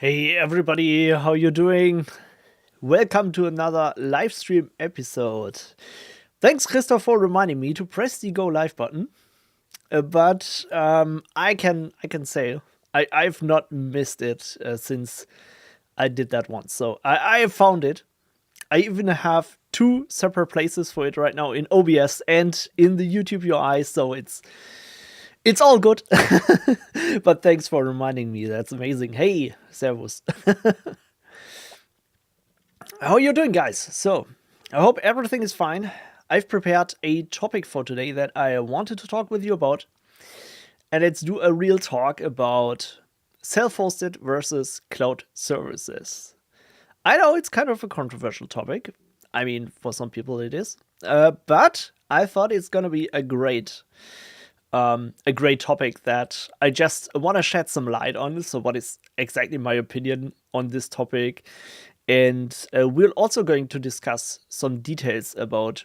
Hey everybody, how you doing? Welcome to another live stream episode. Thanks, Christoph, for reminding me to press the go live button. But I can say I've not missed it since I did that once. So I found it. I even have two separate places for it right now in OBS and in the YouTube UI. So it's all good. But thanks for reminding me. That's amazing. Hey, servus. How are you doing, guys? So, I hope everything is fine. I've prepared a topic for today that I wanted to talk with you about. And let's do a real talk about self-hosted versus cloud services. I know it's kind of a controversial topic. I mean, for some people it is. But I thought it's gonna be a great topic that I just want to shed some light on. So, what is exactly my opinion on this topic? And we're also going to discuss some details about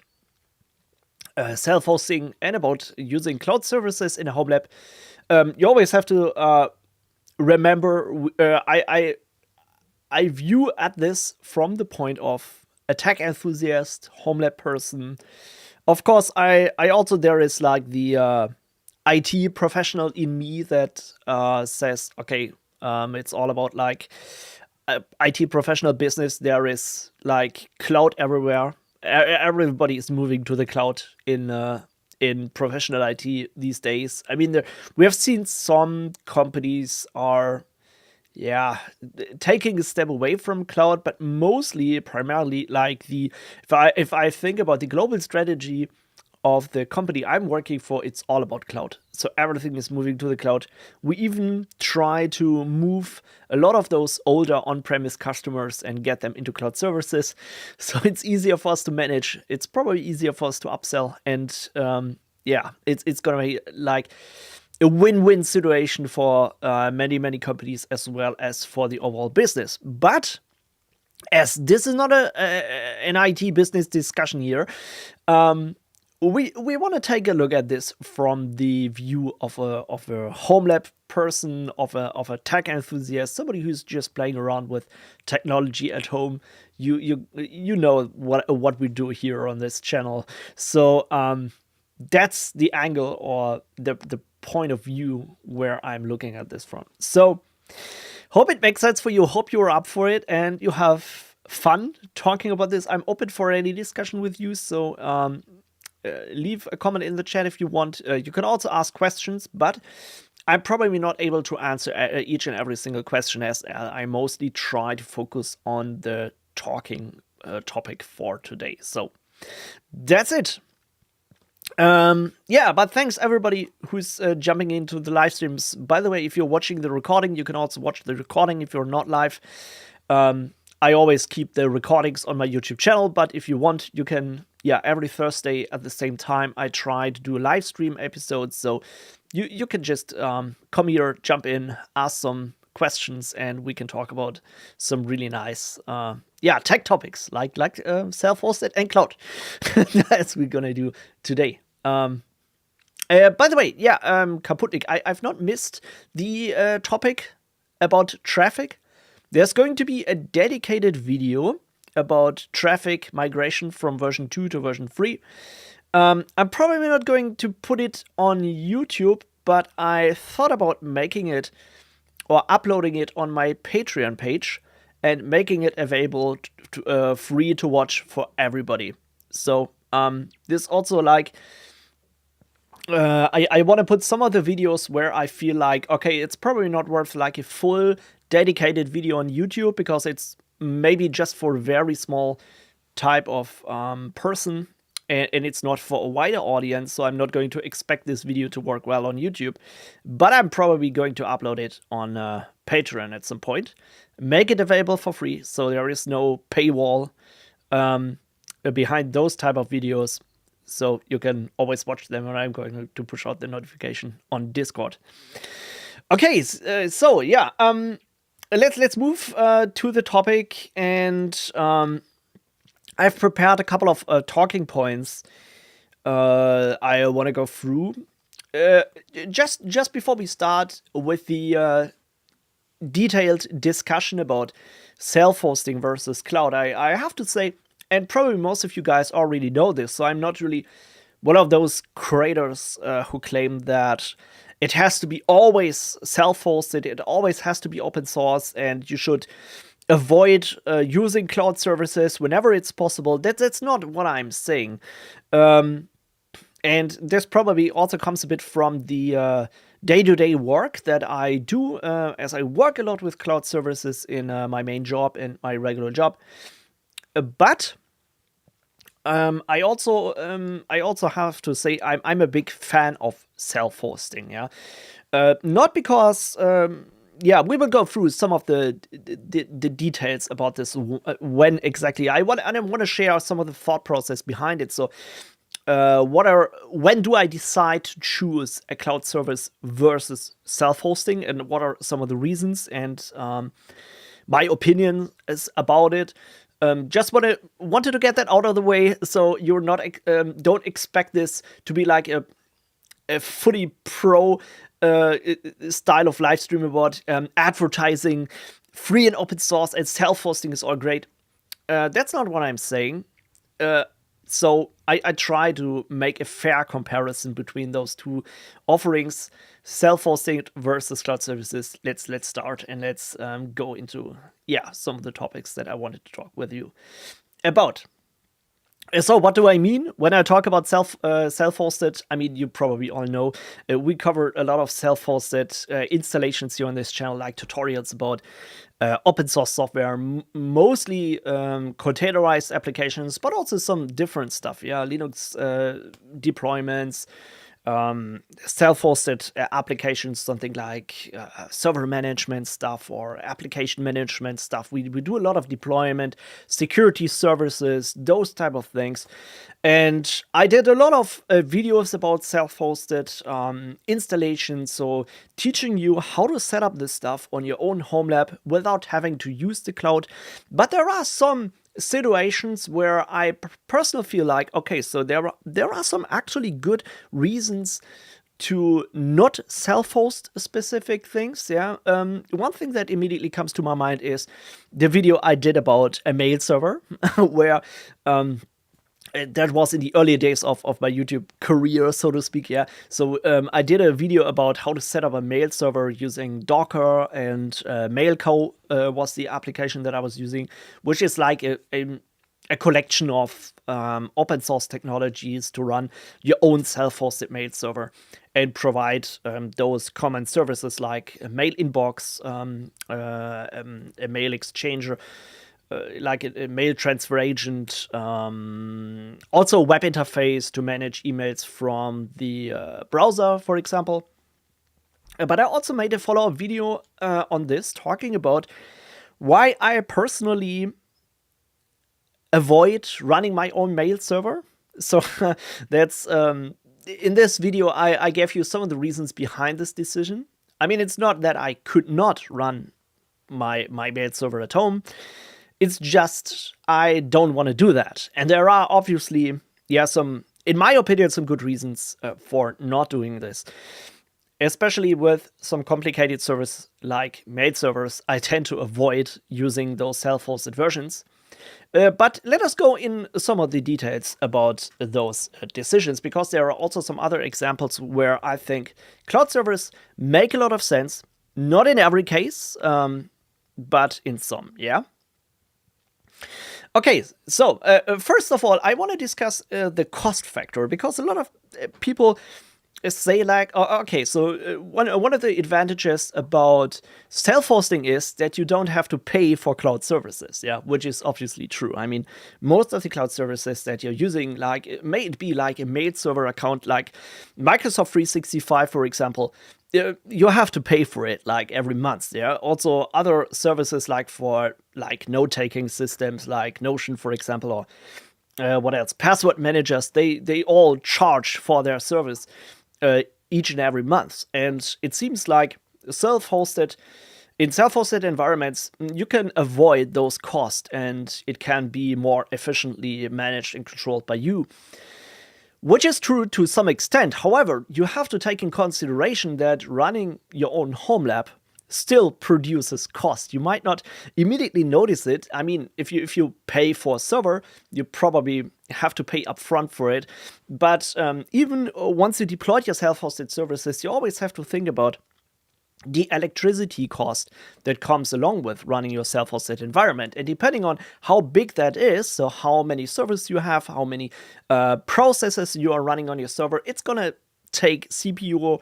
self-hosting and about using cloud services in a home lab. You always have to remember, I view at this from the point of a tech enthusiast, home lab person. Of course, I also there is like the IT professional in me that says, okay, it's all about like IT professional business. There is like cloud everywhere. Everybody is moving to the cloud in professional IT these days. I mean, we have seen some companies are, yeah, taking a step away from cloud, but mostly, primarily, like if I think about the global strategy of the company I'm working for, it's all about cloud. So everything is moving to the cloud. We even try to move a lot of those older on-premise customers and get them into cloud services. So it's easier for us to manage. It's probably easier for us to upsell. And yeah, it's gonna be like a win-win situation for many companies as well as for the overall business. But as this is not an IT business discussion here, we want to take a look at this from the view of a home lab person, of a tech enthusiast, somebody who's just playing around with technology at home. You know what we do here on this channel. So that's the angle or the point of view where I'm looking at this from. So hope it makes sense for you. Hope you're up for it and you have fun talking about this. I'm open for any discussion with you. So leave a comment in the chat if you want. You can also ask questions, but I'm probably not able to answer each and every single question, as I mostly try to focus on the talking topic for today. So that's it. Yeah, but thanks everybody who's jumping into the live streams. By the way, if you're watching the recording, you can also watch the recording if you're not live. I always keep the recordings on my YouTube channel, but if you want, you can, yeah, every Thursday at the same time, I try to do a live stream episodes. So you can just come here, jump in, ask some questions, and we can talk about some really nice, tech topics like self-hosted and cloud. That's what we're gonna do today. By the way, yeah, Kaputnik, I've not missed the topic about traffic. There's going to be a dedicated video about traffic migration from version 2 to version 3. I'm probably not going to put it on YouTube, but I thought about making it or uploading it on my Patreon page and making it available free to watch for everybody. So this also like I want to put some of the videos where I feel like, okay, it's probably not worth like a full dedicated video on YouTube because it's maybe just for a very small type of person and it's not for a wider audience. So I'm not going to expect this video to work well on YouTube, but I'm probably going to upload it on Patreon at some point, make it available for free. So there is no paywall behind those type of videos. So you can always watch them, and I'm going to push out the notification on Discord. Okay, so yeah, let's move to the topic, and I've prepared a couple of talking points I want to go through. Just before we start with the detailed discussion about self-hosting versus cloud, I have to say, and probably most of you guys already know this, so I'm not really one of those creators who claim that it has to be always self-hosted, it always has to be open source, and you should avoid using cloud services whenever it's possible. That's not what I'm saying. And this probably also comes a bit from the day-to-day work that I do, as I work a lot with cloud services in my main job and my regular job. But I also have to say I'm a big fan of self-hosting. Yeah, not because yeah, we will go through some of the details about this when exactly. I want to share some of the thought process behind it. So, when do I decide to choose a cloud service versus self-hosting, and what are some of the reasons and my opinion is about it. Just wanted to get that out of the way, so you're not don't expect this to be like a fully pro style of live stream about advertising free and open source and self-hosting is all great. That's not what I'm saying. So I try to make a fair comparison between those two offerings, self-hosted versus cloud services. Let's start and let's go into some of the topics that I wanted to talk with you about. So what do I mean when I talk about self-hosted? I mean, you probably all know we cover a lot of self-hosted installations here on this channel, like tutorials about open source software, mostly containerized applications, but also some different stuff. Yeah, Linux deployments, self-hosted applications, something like server management stuff or application management stuff. We do a lot of deployment, security services, those type of things. And I did a lot of videos about self-hosted installations, so teaching you how to set up this stuff on your own home lab without having to use the cloud. But there are some situations where I personally feel like, okay, so there are some actually good reasons to not self-host specific things. Yeah, one thing that immediately comes to my mind is the video I did about a mail server, where that was in the early days of my YouTube career, so to speak. Yeah, so I did a video about how to set up a mail server using Docker, and Mailco was the application that I was using, which is like a collection of open source technologies to run your own self-hosted mail server and provide those common services like a mail inbox, a mail exchanger, like a mail transfer agent, also a web interface to manage emails from the browser, for example. But I also made a follow-up video on this, talking about why I personally avoid running my own mail server. So that's in this video, I gave you some of the reasons behind this decision. I mean, it's not that I could not run my mail server at home. It's just I don't want to do that. And there are obviously, some, in my opinion, some good reasons for not doing this. Especially with some complicated servers like mail servers, I tend to avoid using those self-hosted versions. But let us go in some of the details about those decisions, because there are also some other examples where I think cloud servers make a lot of sense. Not in every case, but in some, yeah? Okay, so first of all, I want to discuss the cost factor, because a lot of people say like, oh, okay, so one of the advantages about self-hosting is that you don't have to pay for cloud services, yeah, which is obviously true. I mean, most of the cloud services that you're using, like, it may be like a mail server account, like Microsoft 365, for example, you have to pay for it like every month. Yeah. Also, other services like for like note-taking systems, like Notion, for example, or what else? Password managers. They all charge for their service each and every month. And it seems like in self-hosted environments, you can avoid those costs, and it can be more efficiently managed and controlled by you. Which is true to some extent. However, you have to take in consideration that running your own home lab still produces cost. You might not immediately notice it. I mean, if you pay for a server, you probably have to pay upfront for it. But even once you deployed your self-hosted services, you always have to think about the electricity cost that comes along with running your self-hosted environment. And depending on how big that is, so how many servers you have, how many processes you are running on your server, it's gonna take CPU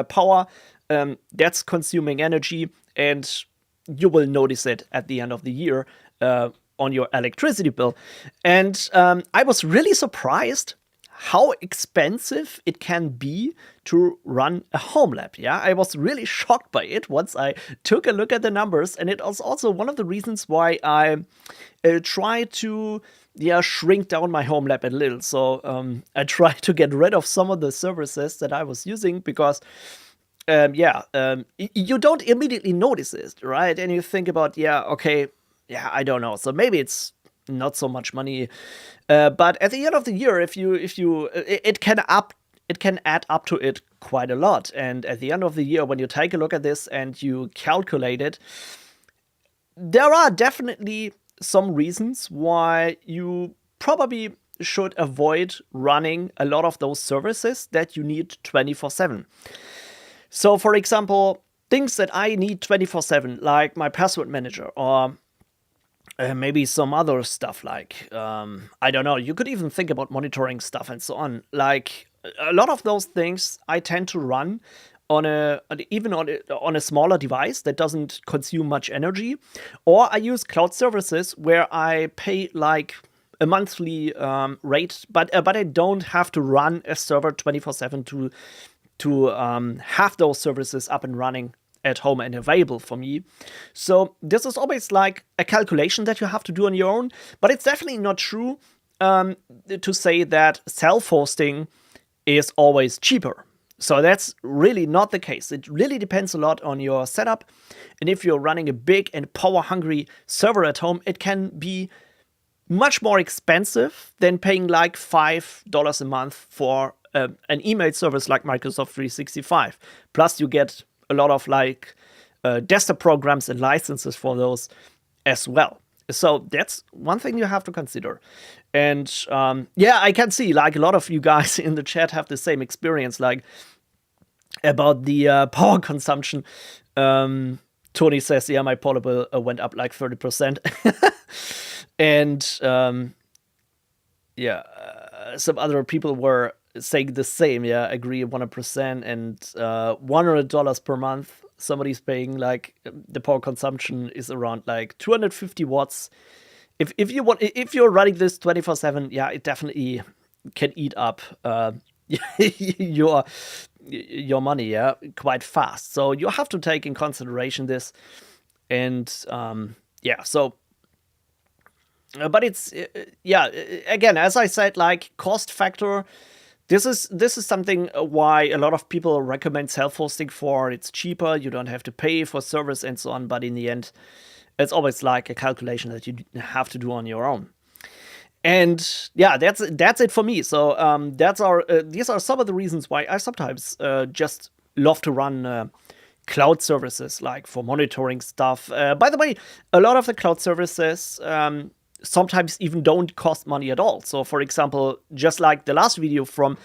power. That's consuming energy, and you will notice it at the end of the year on your electricity bill. And I was really surprised how expensive it can be to run a home lab. Yeah, I was really shocked by it once I took a look at the numbers, and it was also one of the reasons why I tried to shrink down my home lab a little. So I tried to get rid of some of the services that I was using because you don't immediately notice it, right? And you think about, I don't know. So maybe it's not so much money, but at the end of the year, if you it can add up to it quite a lot. And at the end of the year, when you take a look at this and you calculate it, there are definitely some reasons why you probably should avoid running a lot of those services that you need 24/7. So, for example, things that I need 24/7, like my password manager, or maybe some other stuff like, I don't know, you could even think about monitoring stuff and so on. Like, a lot of those things I tend to run on a smaller device that doesn't consume much energy, or I use cloud services where I pay like a monthly rate, but I don't have to run a server 24/7 to have those services up and running at home and available for me. So this is always like a calculation that you have to do on your own, but it's definitely not true to say that self-hosting is always cheaper. So that's really not the case. It really depends a lot on your setup. And if you're running a big and power-hungry server at home, it can be much more expensive than paying like $5 a month for an email service like Microsoft 365. Plus, you get a lot of like desktop programs and licenses for those as well. So that's one thing you have to consider. And I can see like a lot of you guys in the chat have the same experience, like about the power consumption. Tony says, my portable went up like 30%. And some other people were saying the same. Yeah, agree 100%. And $100 per month. Somebody's paying like the power consumption is around like 250 watts. If you're running this 24/7, it definitely can eat up your money, quite fast. So you have to take in consideration this, and but it's again, as I said, like cost factor. This is something why a lot of people recommend self-hosting for. It's cheaper, you don't have to pay for servers and so on, but in the end, it's always like a calculation that you have to do on your own. And that's it for me. So these are some of the reasons why I sometimes just love to run cloud services, like for monitoring stuff. By the way, a lot of the cloud services sometimes even don't cost money at all. So, for example, just like the last video from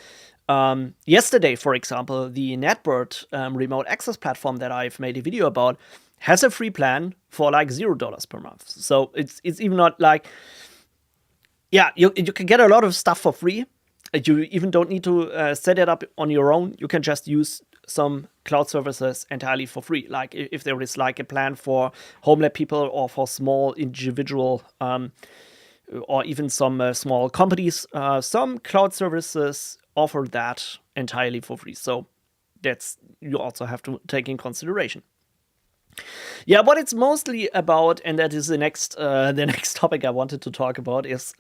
yesterday, for example, the NetBird remote access platform that I've made a video about has a free plan for like $0 per month. So it's even not like, you can get a lot of stuff for free. You even don't need to set it up on your own. You can just use some cloud services entirely for free. Like if there is like a plan for Homelab people or for small individual or even some small companies, some cloud services offer that entirely for free. So that's, you also have to take in consideration. What it's mostly about, and that is the next topic I wanted to talk about, is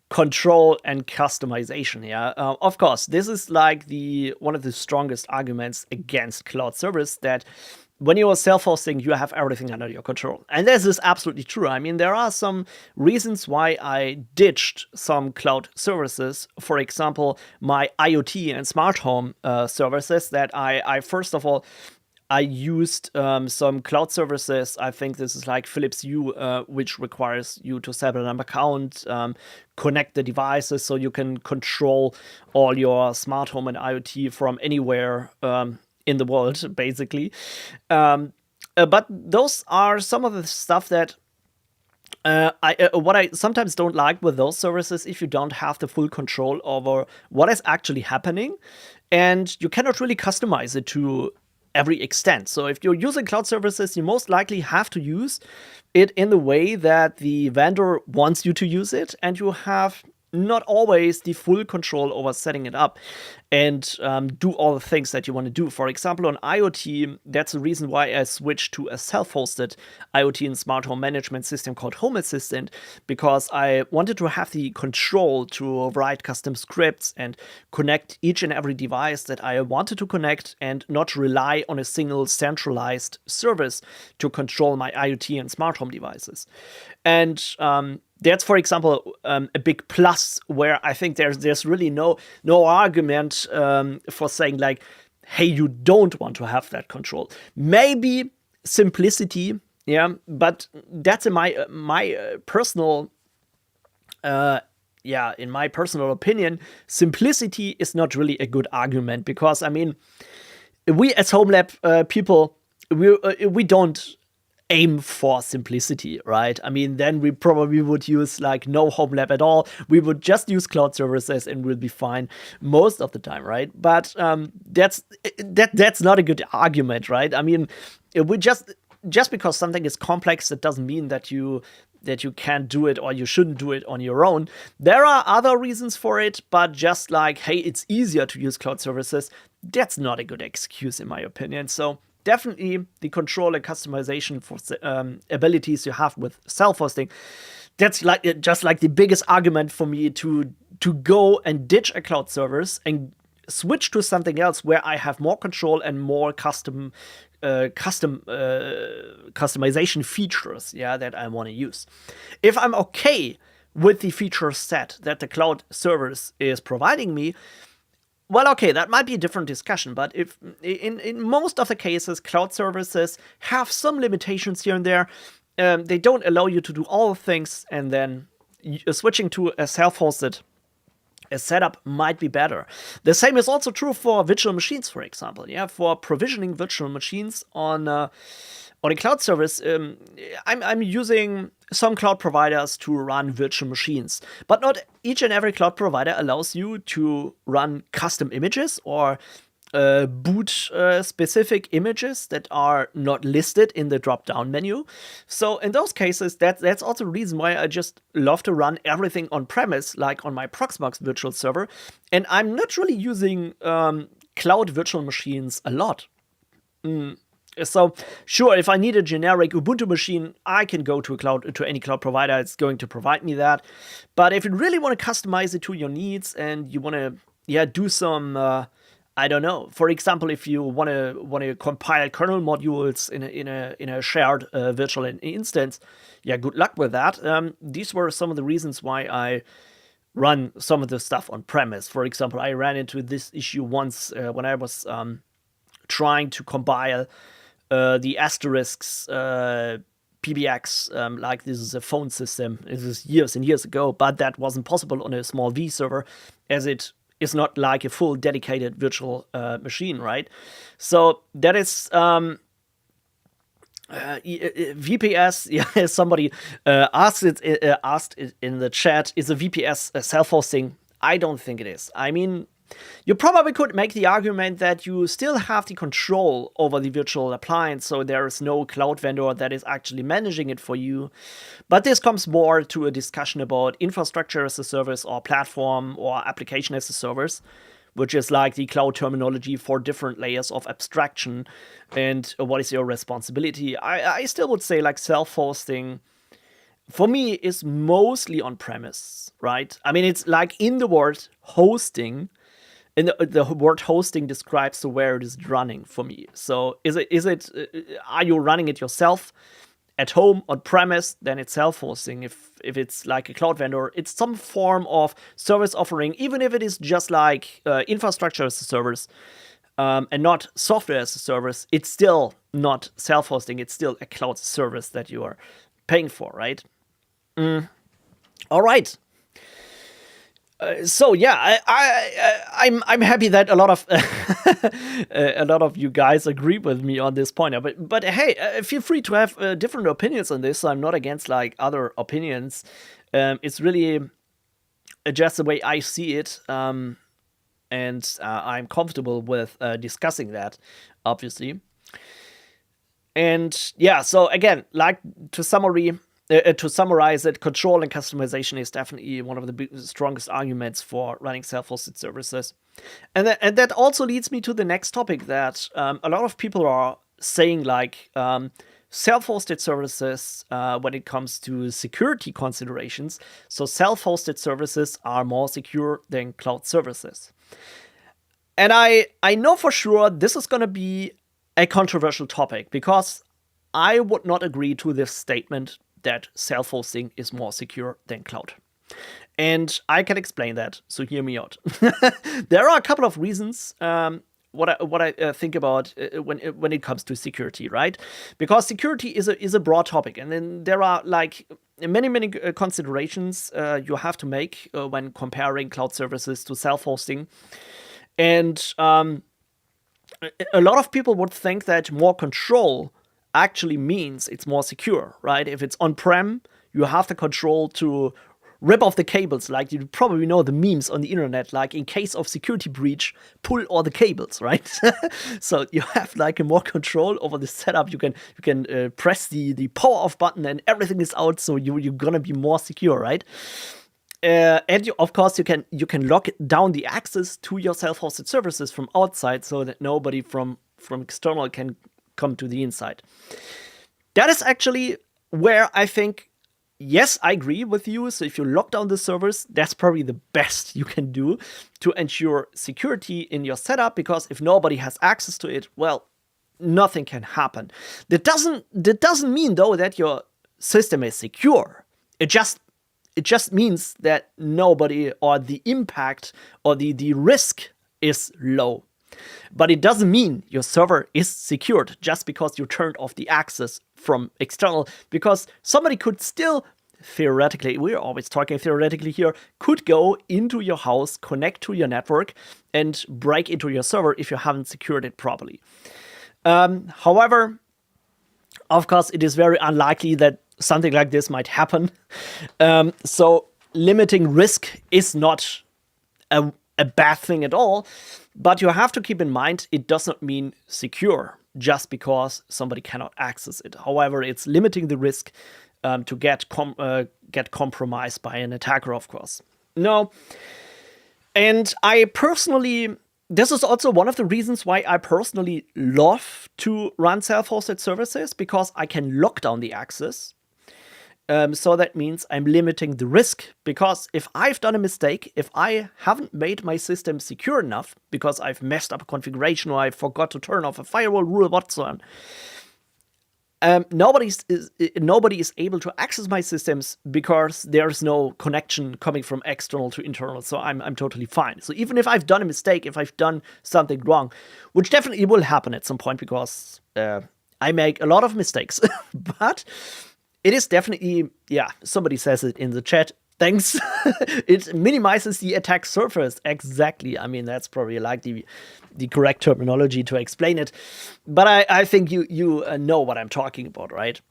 control and customization. Of course, this is like one of the strongest arguments against cloud service, that when you are self-hosting, you have everything under your control. And this is absolutely true. I mean, there are some reasons why I ditched some cloud services. For example, my IoT and smart home services that I first of all, I used some cloud services. I think this is like Philips Hue, which requires you to set an account, connect the devices so you can control all your smart home and IoT from anywhere in the world, basically. But those are some of the stuff that what I sometimes don't like with those services, if you don't have the full control over what is actually happening, and you cannot really customize it to every extent. So if you're using cloud services, you most likely have to use it in the way that the vendor wants you to use it, and you have not always the full control over setting it up and do all the things that you want to do. For example, on IoT, that's the reason why I switched to a self-hosted IoT and smart home management system called Home Assistant, because I wanted to have the control to write custom scripts and connect each and every device that I wanted to connect, and not rely on a single centralized service to control my IoT and smart home devices. And that's, for example, a big plus, where I think there's really no argument for saying like, hey, you don't want to have that control. Maybe simplicity, yeah, but that's in my personal in my personal opinion, simplicity is not really a good argument, because I mean, we as Homelab people, we don't aim for simplicity, right? I mean, then we probably would use like no Homelab at all. We would just use cloud services and we'll be fine most of the time, right? But that's not a good argument, right? I mean, we just because something is complex, that doesn't mean that you can't do it or you shouldn't do it on your own. There are other reasons for it, but just like, hey, it's easier to use cloud services, that's not a good excuse in my opinion. So definitely the control and customization for abilities you have with self-hosting, that's like just like the biggest argument for me to go and ditch a cloud service and switch to something else where I have more control and more customization features, yeah, that I want to use. If I'm okay with the feature set that the cloud service is providing me, well, okay, that might be a different discussion, but if in most of the cases, cloud services have some limitations here and there. They don't allow you to do all the things, and then switching to a self-hosted setup might be better. The same is also true for virtual machines, for example. Yeah, for provisioning virtual machines on a cloud service, I'm using some cloud providers to run virtual machines, but not each and every cloud provider allows you to run custom images or boot specific images that are not listed in the drop-down menu. So in those cases, that's also the reason why I just love to run everything on premise, like on my Proxmox virtual server, and I'm not really using cloud virtual machines a lot. So sure, if I need a generic Ubuntu machine, I can go to any cloud provider. It's going to provide me that. But if you really want to customize it to your needs and you want to do some I don't know. For example, if you want to compile kernel modules in a shared virtual instance, good luck with that. These were some of the reasons why I run some of the stuff on premise. For example, I ran into this issue once when I was trying to compile the Asterisks PBX, like this is a phone system. This is years and years ago, but that wasn't possible on a small V server, as it is not like a full dedicated virtual machine, right? So that is VPS. Yeah, somebody asked it in the chat. Is a VPS self-hosting? I don't think it is. I mean, you probably could make the argument that you still have the control over the virtual appliance, so there is no cloud vendor that is actually managing it for you. But this comes more to a discussion about infrastructure as a service or platform or application as a service, which is like the cloud terminology for different layers of abstraction and what is your responsibility. I still would say like self-hosting for me is mostly on premise, right? I mean, it's like in the word hosting. And the word hosting describes where it is running for me. So are you running it yourself at home on premise? Then it's self-hosting. If it's like a cloud vendor, it's some form of service offering, even if it is just like infrastructure as a service. and not software as a service, it's still not self-hosting. It's still a cloud service that you are paying for, right? All right. So yeah, I'm happy that a lot of a lot of you guys agree with me on this point. But hey, feel free to have different opinions on this. So I'm not against like other opinions. It's really just the way I see it, and I'm comfortable with discussing that, obviously. And yeah, so again, like to summarize it, control and customization is definitely one of the strongest arguments for running self-hosted services. And that also leads me to the next topic that a lot of people are saying, like self-hosted services when it comes to security considerations. So self-hosted services are more secure than cloud services. And I know for sure this is going to be a controversial topic because I would not agree to this statement that self-hosting is more secure than cloud. And I can explain that, so hear me out. There are a couple of reasons what I think about when it comes to security, right? Because security is a broad topic, and then there are like many considerations you have to make when comparing cloud services to self-hosting. And a lot of people would think that more control actually means it's more secure, right? If it's on-prem, you have the control to rip off the cables. Like you probably know the memes on the internet, like in case of security breach, pull all the cables, right? So you have like a more control over the setup. You can press the power off button and everything is out. So you're gonna be more secure, right? And of course, you can lock down the access to your self-hosted services from outside, so that nobody from external can come to the inside. That is actually where I think, yes, I agree with you. So if you lock down the servers, that's probably the best you can do to ensure security in your setup, because if nobody has access to it, well, nothing can happen. That doesn't mean though that your system is secure. It just means that nobody, or the impact or the risk is low. But it doesn't mean your server is secured just because you turned off the access from external, because somebody could still theoretically, we're always talking theoretically here, could go into your house, connect to your network, and break into your server if you haven't secured it properly. However, of course, it is very unlikely that something like this might happen. So limiting risk is not a bad thing at all, but you have to keep in mind it does not mean secure just because somebody cannot access it. However, it's limiting the risk to get compromised by an attacker, of course. No, and I personally, this is also one of the reasons why I personally love to run self-hosted services, because I can lock down the access. So that means I'm limiting the risk, because if I've done a mistake, if I haven't made my system secure enough because I've messed up a configuration or I forgot to turn off a firewall rule whatsoever, nobody is able to access my systems because there's no connection coming from external to internal. So I'm totally fine. So even if I've done a mistake, if I've done something wrong, which definitely will happen at some point because I make a lot of mistakes, but it is definitely, yeah, somebody says it in the chat. Thanks. It minimizes the attack surface. Exactly. I mean, that's probably like the correct terminology to explain it. But I think you know what I'm talking about, right?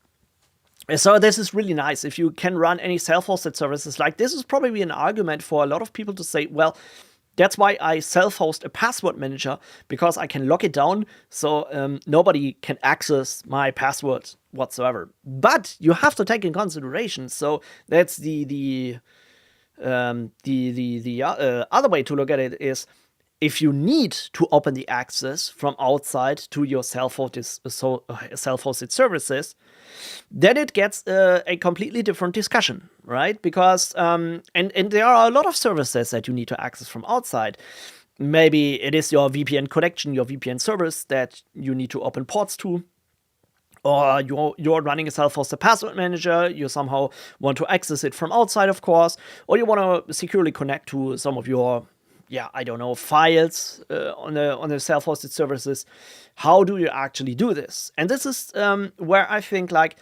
So this is really nice. If you can run any self-hosted services, like this is probably an argument for a lot of people to say, well, that's why I self-host a password manager, because I can lock it down so nobody can access my password whatsoever. But you have to take in consideration. So that's the other way to look at it is, if you need to open the access from outside to your self-hosted services, then it gets a completely different discussion, right? Because and there are a lot of services that you need to access from outside. Maybe it is your VPN connection, your VPN service that you need to open ports to, or you're running a self-hosted password manager, you somehow want to access it from outside, of course, or you want to securely connect to some of your yeah, I don't know, files on the self-hosted services. How do you actually do this? And this is where I think like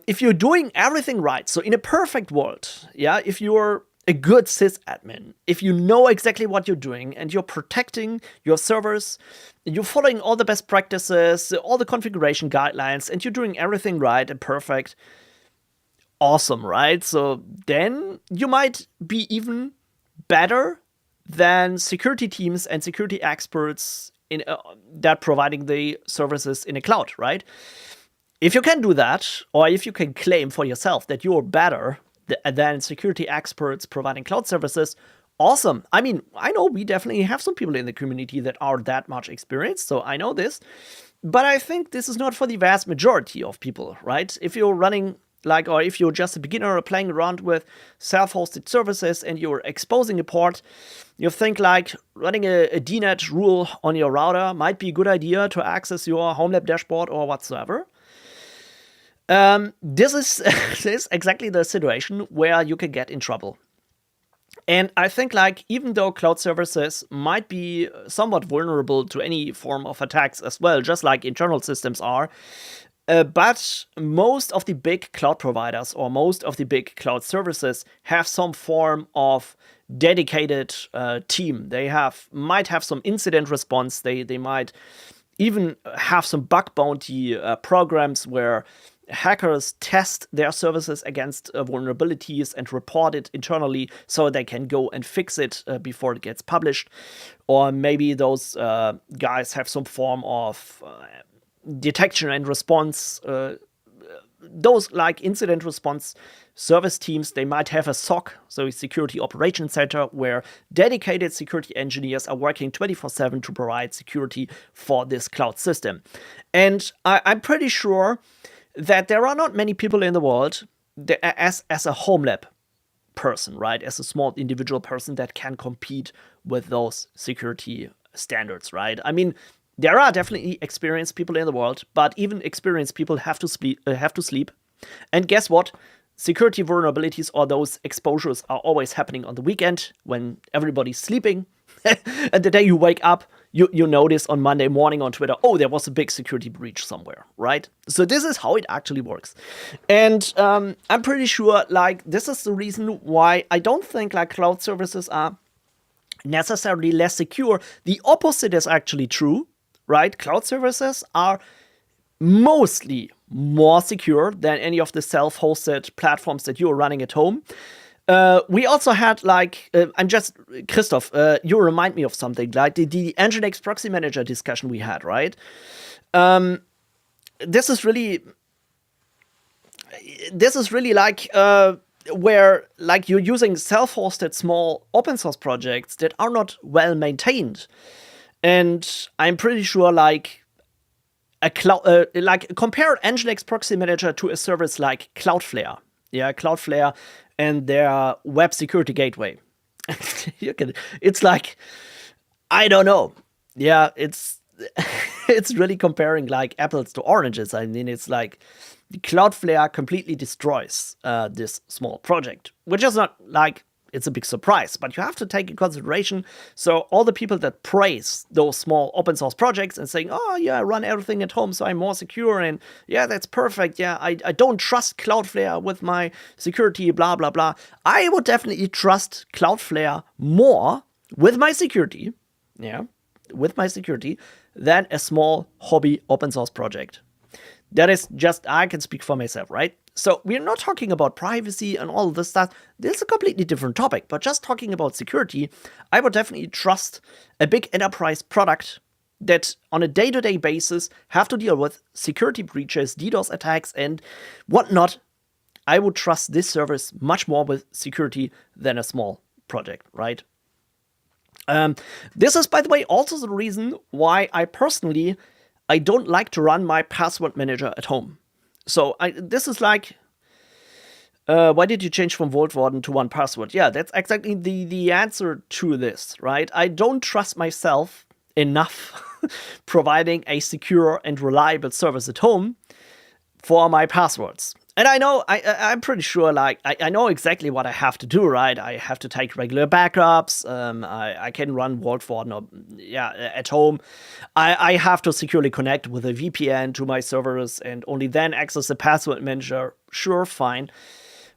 if you're doing everything right, so in a perfect world, yeah, if you're a good sysadmin, if you know exactly what you're doing and you're protecting your servers, you're following all the best practices, all the configuration guidelines, and you're doing everything right and perfect, awesome, right? So then you might be even better than security teams and security experts in that providing the services in a cloud, right? If you can do that, or if you can claim for yourself that you're better than security experts providing cloud services, awesome. I mean, I know we definitely have some people in the community that are that much experienced, so I know this. But I think this is not for the vast majority of people, right? If you're running like, or if you're just a beginner playing around with self-hosted services and you're exposing a port, you think like running a DNet rule on your router might be a good idea to access your Homelab dashboard or whatsoever. This is, this is exactly the situation where you can get in trouble. And I think like even though cloud services might be somewhat vulnerable to any form of attacks as well, just like internal systems are, but most of the big cloud providers or most of the big cloud services have some form of dedicated team. They might have some incident response. They might even have some bug bounty programs where hackers test their services against vulnerabilities and report it internally so they can go and fix it before it gets published. Or maybe those guys have some form of detection and response. Those like incident response service teams, they might have a SOC, so a security operations center, where dedicated security engineers are working 24/7 to provide security for this cloud system. And I'm pretty sure that there are not many people in the world that, as a Homelab person, right, as a small individual person that can compete with those security standards, right? I mean, there are definitely experienced people in the world, but even experienced people have to sleep. And guess what? Security vulnerabilities or those exposures are always happening on the weekend when everybody's sleeping. And the day you wake up, you notice on Monday morning on Twitter, oh, there was a big security breach somewhere, right? So this is how it actually works. And I'm pretty sure like this is the reason why I don't think like cloud services are necessarily less secure. The opposite is actually true, right? Cloud services are mostly more secure than any of the self-hosted platforms that you're running at home. We also had like, Christoph, you remind me of something, like the Nginx proxy manager discussion we had, right? This is really like, where like you're using self-hosted small open source projects that are not well maintained. And I'm pretty sure like a cloud, like compare Nginx proxy manager to a service like Cloudflare. Yeah, Cloudflare and their web security gateway. It's like, I don't know. Yeah, it's really comparing like apples to oranges. I mean, it's like Cloudflare completely destroys this small project, which is not like it's a big surprise, but you have to take in consideration. So all the people that praise those small open source projects and saying, oh yeah, I run everything at home, so I'm more secure, and yeah, that's perfect. Yeah, I don't trust Cloudflare with my security, blah, blah, blah. I would definitely trust Cloudflare more with my security, than a small hobby open source project. That is just, I can speak for myself, right? So we're not talking about privacy and all of this stuff. This is a completely different topic, but just talking about security, I would definitely trust a big enterprise product that on a day-to-day basis have to deal with security breaches, DDoS attacks, and whatnot. I would trust this service much more with security than a small project, right? This is, by the way, also the reason why I don't like to run my password manager at home. So this is like, why did you change from Vault Warden to 1Password? Yeah, that's exactly the answer to this, right? I don't trust myself enough providing a secure and reliable service at home for my passwords. And I know, I'm pretty sure, like, I know exactly what I have to do, right? I have to take regular backups. I can run Vault Fortinet, yeah, at home. I have to securely connect with a VPN to my servers and only then access the password manager. Sure, fine.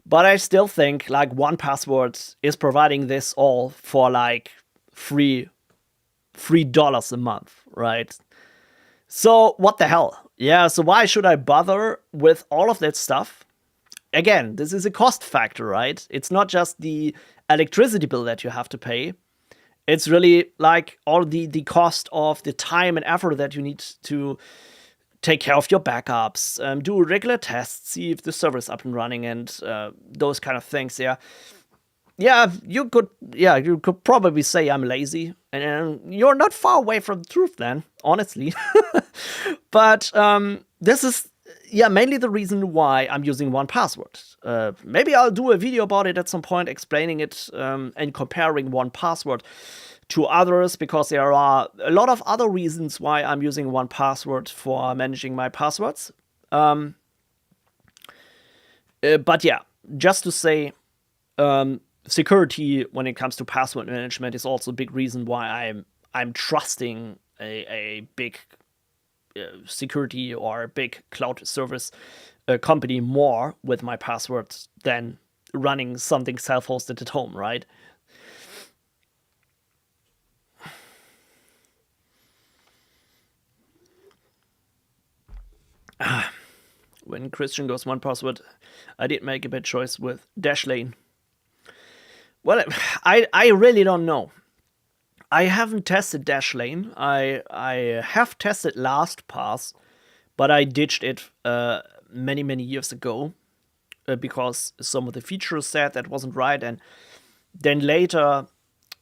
But I still think, like, 1Password is providing this all for, like, $3 a month, right? So, what the hell? Yeah, so why should I bother with all of that stuff? Again, this is a cost factor, right? It's not just the electricity bill that you have to pay. It's really like all the cost of the time and effort that you need to take care of your backups, do regular tests, see if the server is up and running, and those kind of things. Yeah, you could probably say I'm lazy, and you're not far away from the truth, then, honestly. But this is, yeah, mainly the reason why I'm using 1Password. Maybe I'll do a video about it at some point, explaining it and comparing 1Password to others, because there are a lot of other reasons why I'm using 1Password for managing my passwords. But yeah, just to say, security when it comes to password management is also a big reason why I'm trusting a big security or a big cloud service company more with my passwords than running something self-hosted at home, right? When Christian goes 1Password, I did make a bad choice with Dashlane. Well, I really don't know. I haven't tested Dashlane. I have tested LastPass, but I ditched it many years ago because some of the features said that wasn't right, and then later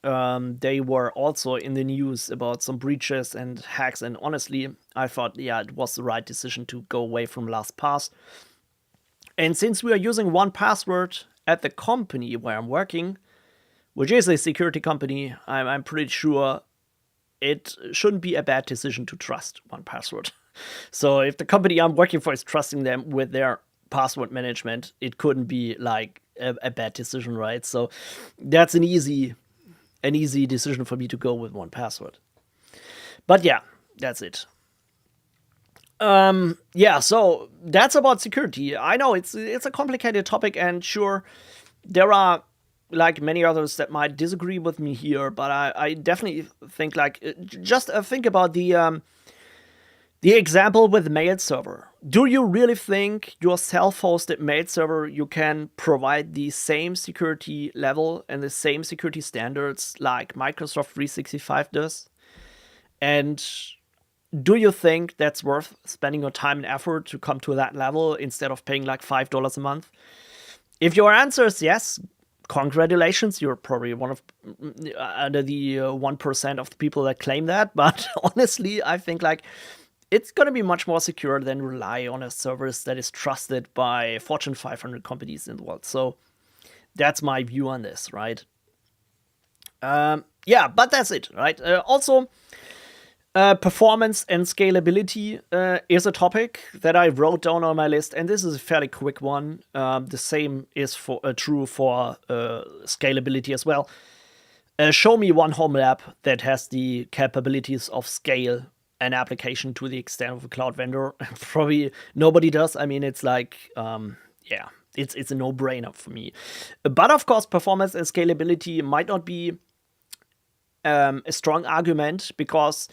they were also in the news about some breaches and hacks. And honestly, I thought, yeah, it was the right decision to go away from LastPass. And since we are using 1Password at the company where I'm working, which is a security company, I'm pretty sure it shouldn't be a bad decision to trust 1Password. So if the company I'm working for is trusting them with their password management, it couldn't be like a bad decision, right? So that's an easy decision for me to go with 1Password. But yeah, that's it. Yeah, so that's about security. I know it's a complicated topic, and sure, there are like many others that might disagree with me here, but I definitely think, like, just think about the example with mail server. Do you really think your self-hosted mail server, you can provide the same security level and the same security standards like Microsoft 365 does? And do you think that's worth spending your time and effort to come to that level instead of paying like $5 a month? If your answer is yes, congratulations, you're probably one of under the 1% of the people that claim that. But honestly, I think, like, it's going to be much more secure than rely on a service that is trusted by Fortune 500 companies in the world. So that's my view on this, right? Yeah, but that's it, right? Also, performance and scalability is a topic that I wrote down on my list, and this is a fairly quick one. The same is true for scalability as well. Show me one home lab that has the capabilities of scale an application to the extent of a cloud vendor. Probably nobody does. I mean, it's like, yeah, it's a no-brainer for me. But of course, performance and scalability might not be a strong argument, because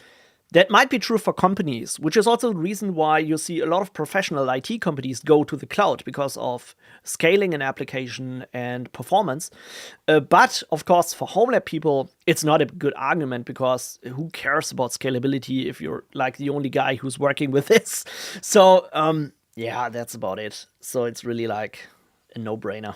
that might be true for companies, which is also the reason why you see a lot of professional IT companies go to the cloud, because of scaling an application and performance. But of course, for Homelab people, it's not a good argument, because who cares about scalability if you're like the only guy who's working with this? So yeah, that's about it. So it's really like a no-brainer.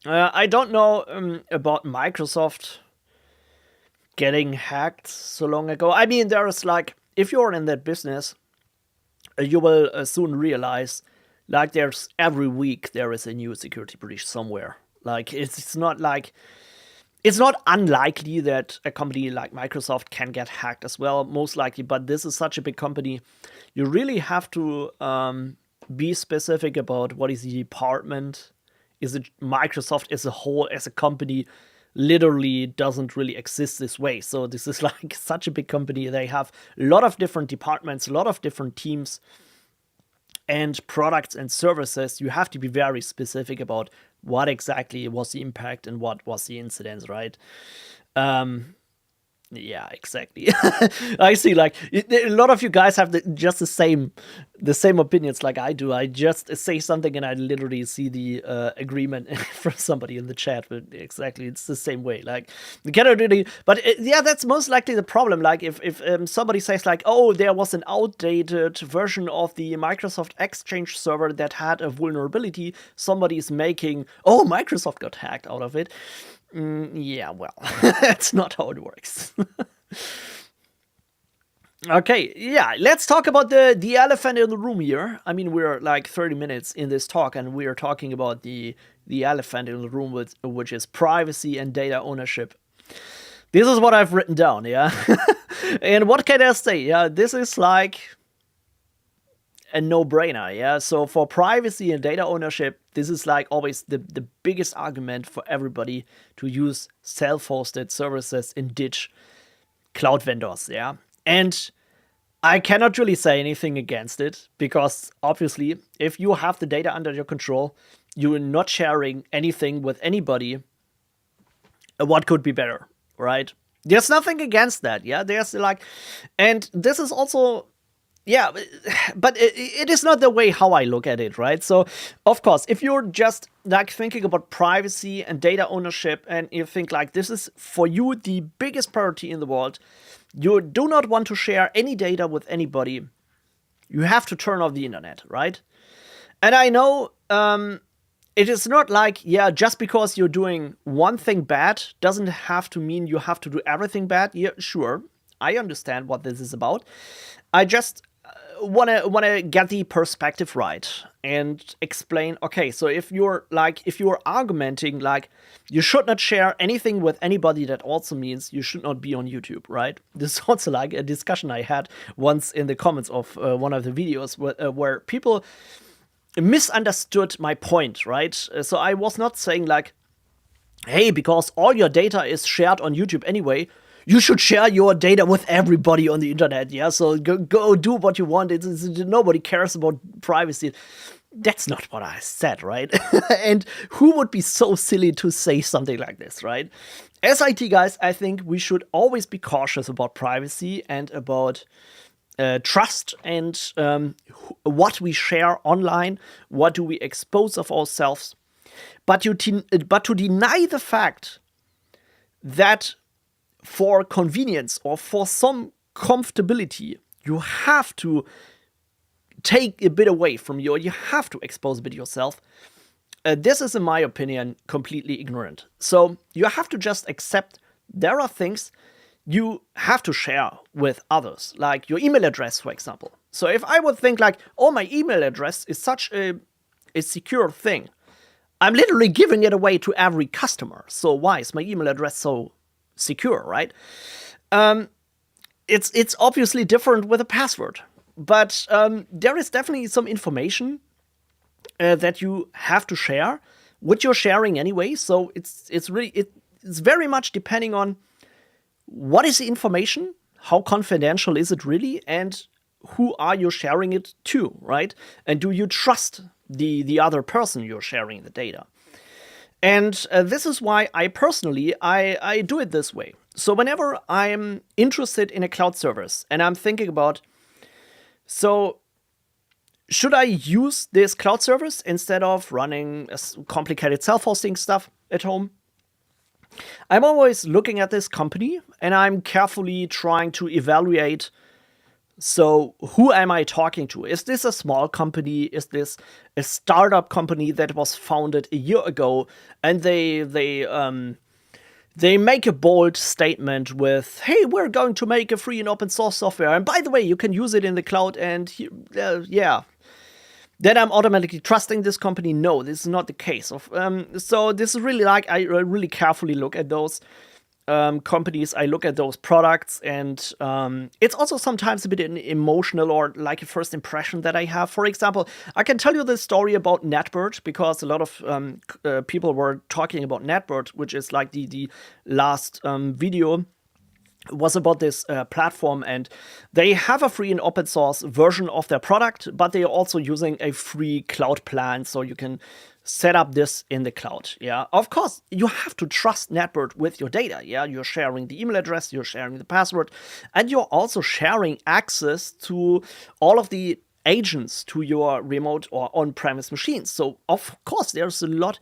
I don't know about Microsoft getting hacked so long ago. I mean, there is, like, if you're in that business, you will soon realize, like, there's every week there is a new security breach somewhere. Like it's not unlikely that a company like Microsoft can get hacked as well, most likely. But this is such a big company, you really have to be specific about what is the department. Is it Microsoft as a whole, as a company, literally doesn't really exist this way. So this is like such a big company. They have a lot of different departments, a lot of different teams and products and services. You have to be very specific about what exactly was the impact and what was the incidence, right? Yeah, exactly. I see. Like a lot of you guys have just the same opinions like I do. I just say something and I literally see the agreement from somebody in the chat. But exactly, it's the same way. Like you cannot really. But yeah, that's most likely the problem. Like if somebody says like, oh, there was an outdated version of the Microsoft Exchange server that had a vulnerability. Somebody is making, oh, Microsoft got hacked out of it. Yeah, well, that's not how it works. Okay, yeah, let's talk about the elephant in the room here. I mean, we're like 30 minutes in this talk, and we are talking about the elephant in the room, which is privacy and data ownership. This is what I've written down, yeah? And what can I say? Yeah, this is like a no-brainer, yeah? So for privacy and data ownership, this is like always the biggest argument for everybody to use self-hosted services and ditch cloud vendors, yeah? And I cannot really say anything against it, because obviously, if you have the data under your control, you're not sharing anything with anybody, what could be better, right? There's nothing against that, yeah? There's like, and this is also, yeah, but it is not the way how I look at it, right? So, of course, if you're just like thinking about privacy and data ownership, and you think like this is for you the biggest priority in the world, you do not want to share any data with anybody, you have to turn off the internet, right? And I know it is not like, yeah, just because you're doing one thing bad doesn't have to mean you have to do everything bad. Yeah, sure, I understand what this is about. I just wanna get the perspective right and explain. Okay, so if you're argumenting like you should not share anything with anybody, that also means you should not be on YouTube, right? This is also like a discussion I had once in the comments of one of the videos where people misunderstood my point, right? So I was not saying like, hey, because all your data is shared on YouTube anyway, you should share your data with everybody on the internet, yeah? So go do what you want. Nobody cares about privacy. That's not what I said, right? And who would be so silly to say something like this, right? As IT guys, I think we should always be cautious about privacy and about trust and what we share online, what do we expose of ourselves. But to deny the fact that for convenience or for some comfortability, you have to take a bit away from you have to expose a bit yourself. This is, in my opinion, completely ignorant. So you have to just accept there are things you have to share with others, like your email address, for example. So if I would think like, oh, my email address is such a secure thing, I'm literally giving it away to every customer. So why is my email address so secure, right? It's obviously different with a password, but there is definitely some information that you have to share, which you're sharing anyway. So it's very much depending on what is the information, how confidential is it really, and who are you sharing it to, right? And do you trust the other person you're sharing the data? And this is why I personally, I do it this way. So whenever I'm interested in a cloud service and I'm thinking about, so should I use this cloud service instead of running complicated self-hosting stuff at home? I'm always looking at this company and I'm carefully trying to evaluate, so who am I talking to? Is this a small company? Is this a startup company that was founded a year ago and they make a bold statement with, hey, we're going to make a free and open source software, and by the way, you can use it in the cloud, and yeah. then I'm automatically trusting this company. No, this is not the case. So this is really like I really carefully look at those companies. I look at those products, and it's also sometimes a bit emotional or like a first impression that I have. For example, I can tell you the story about NetBird because a lot of people were talking about NetBird, which is like the last video was about this platform, and they have a free and open source version of their product, but they are also using a free cloud plan, so you can set up this in the cloud. Yeah, of course, you have to trust NetBird with your data. Yeah, you're sharing the email address, you're sharing the password, and you're also sharing access to all of the agents to your remote or on-premise machines. So of course, there's a lot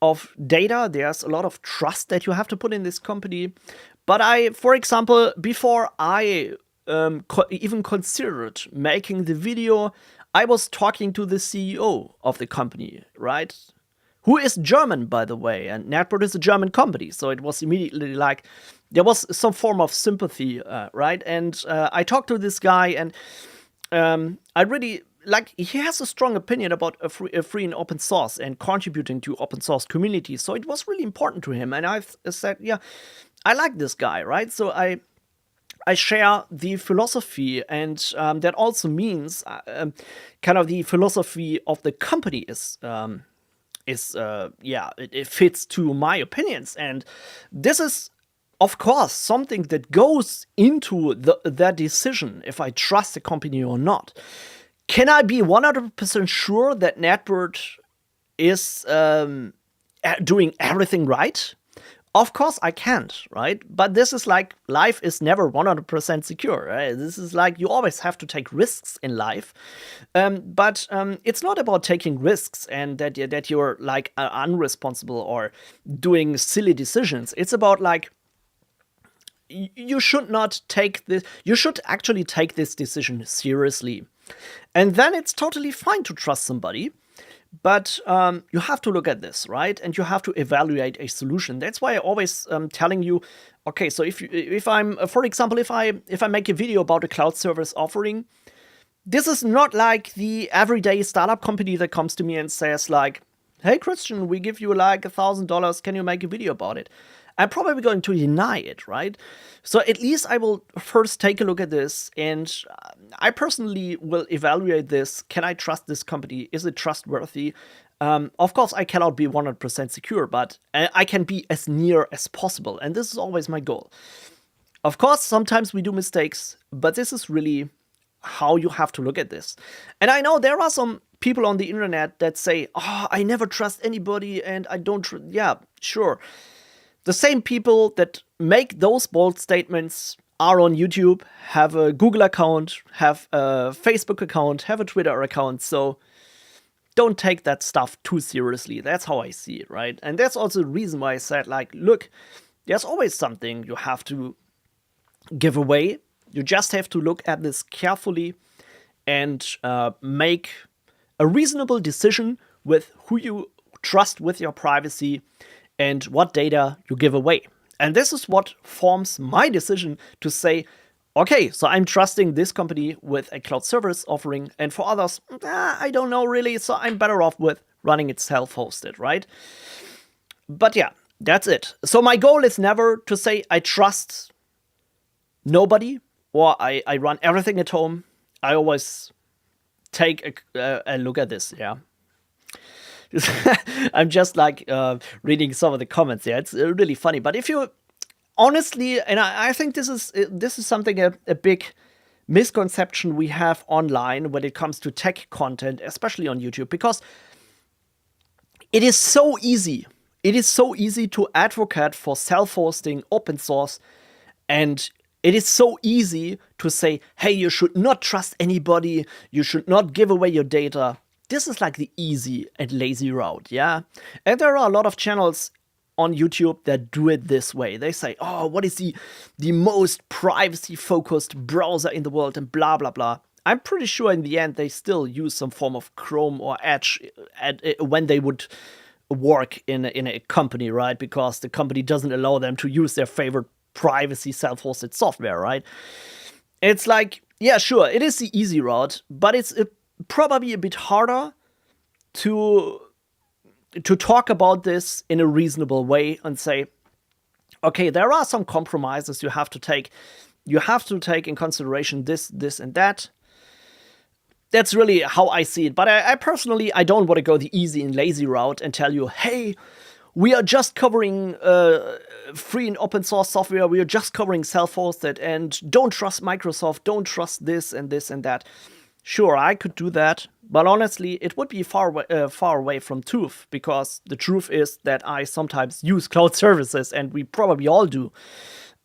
of data, there's a lot of trust that you have to put in this company. But for example, before I even considered making the video, I was talking to the CEO of the company, right? Who is German, by the way, and NetBird is a German company, so it was immediately like there was some form of sympathy, right? And I talked to this guy, and I really like he has a strong opinion about a free and open source and contributing to open source communities. So it was really important to him, and I've said, yeah, I like this guy, right? So I share the philosophy, and that also means kind of the philosophy of the company is yeah, it fits to my opinions, and this is of course something that goes into that decision if I trust the company or not. Can I be 100% sure that NetBird is doing everything right? Of course I can't, right? But this is like life is never 100% secure, right? This is like you always have to take risks in life. But it's not about taking risks and that you're like unresponsible or doing silly decisions. It's about like you should not take this, you should actually take this decision seriously. And then it's totally fine to trust somebody. But you have to look at this, right? And you have to evaluate a solution. That's why I always telling you, okay, so if I'm, for example, if I make a video about a cloud service offering, this is not like the everyday startup company that comes to me and says like, hey, Christian, we give you like $1,000. Can you make a video about it? I'm probably going to deny it, right? So at least I will first take a look at this, and I personally will evaluate this. Can I trust this company? Is it trustworthy? Of course, I cannot be 100% secure, but I can be as near as possible, and this is always my goal. Of course, sometimes we do mistakes, but this is really how you have to look at this. And I know there are some people on the internet that say, oh, I never trust anybody, and I don't, yeah, sure. The same people that make those bold statements are on YouTube, have a Google account, have a Facebook account, have a Twitter account. So don't take that stuff too seriously. That's how I see it, right? And that's also the reason why I said, like, look, there's always something you have to give away. You just have to look at this carefully and make a reasonable decision with who you trust with your privacy and what data you give away. And this is what forms my decision to say, okay, so I'm trusting this company with a cloud service offering, and for others, I don't know really, so I'm better off with running it self-hosted, right? But yeah, that's it. So my goal is never to say I trust nobody or I run everything at home. I always take a look at this, yeah. I'm just like reading some of the comments. Yeah, it's really funny. But if you honestly, and I think this is something a big misconception we have online when it comes to tech content, especially on YouTube, because it is so easy. It is so easy to advocate for self-hosting, open source, and it is so easy to say, hey, you should not trust anybody. You should not give away your data. This is like the easy and lazy route, yeah? And there are a lot of channels on YouTube that do it this way. They say, oh, what is the most privacy-focused browser in the world and blah, blah, blah. I'm pretty sure in the end they still use some form of Chrome or Edge when they would work in a company, right? Because the company doesn't allow them to use their favorite privacy self-hosted software, right? It's like, yeah, sure, it is the easy route, but it's a probably a bit harder to talk about this in a reasonable way and say, okay, there are some compromises you have to take. You have to take in consideration this, this, and that. That's really how I see it. But I personally, I don't want to go the easy and lazy route and tell you, hey, we are just covering free and open source software. We are just covering self-hosted, and don't trust Microsoft. Don't trust this and this and that. Sure, I could do that, but honestly, it would be far away from truth, because the truth is that I sometimes use cloud services, and we probably all do.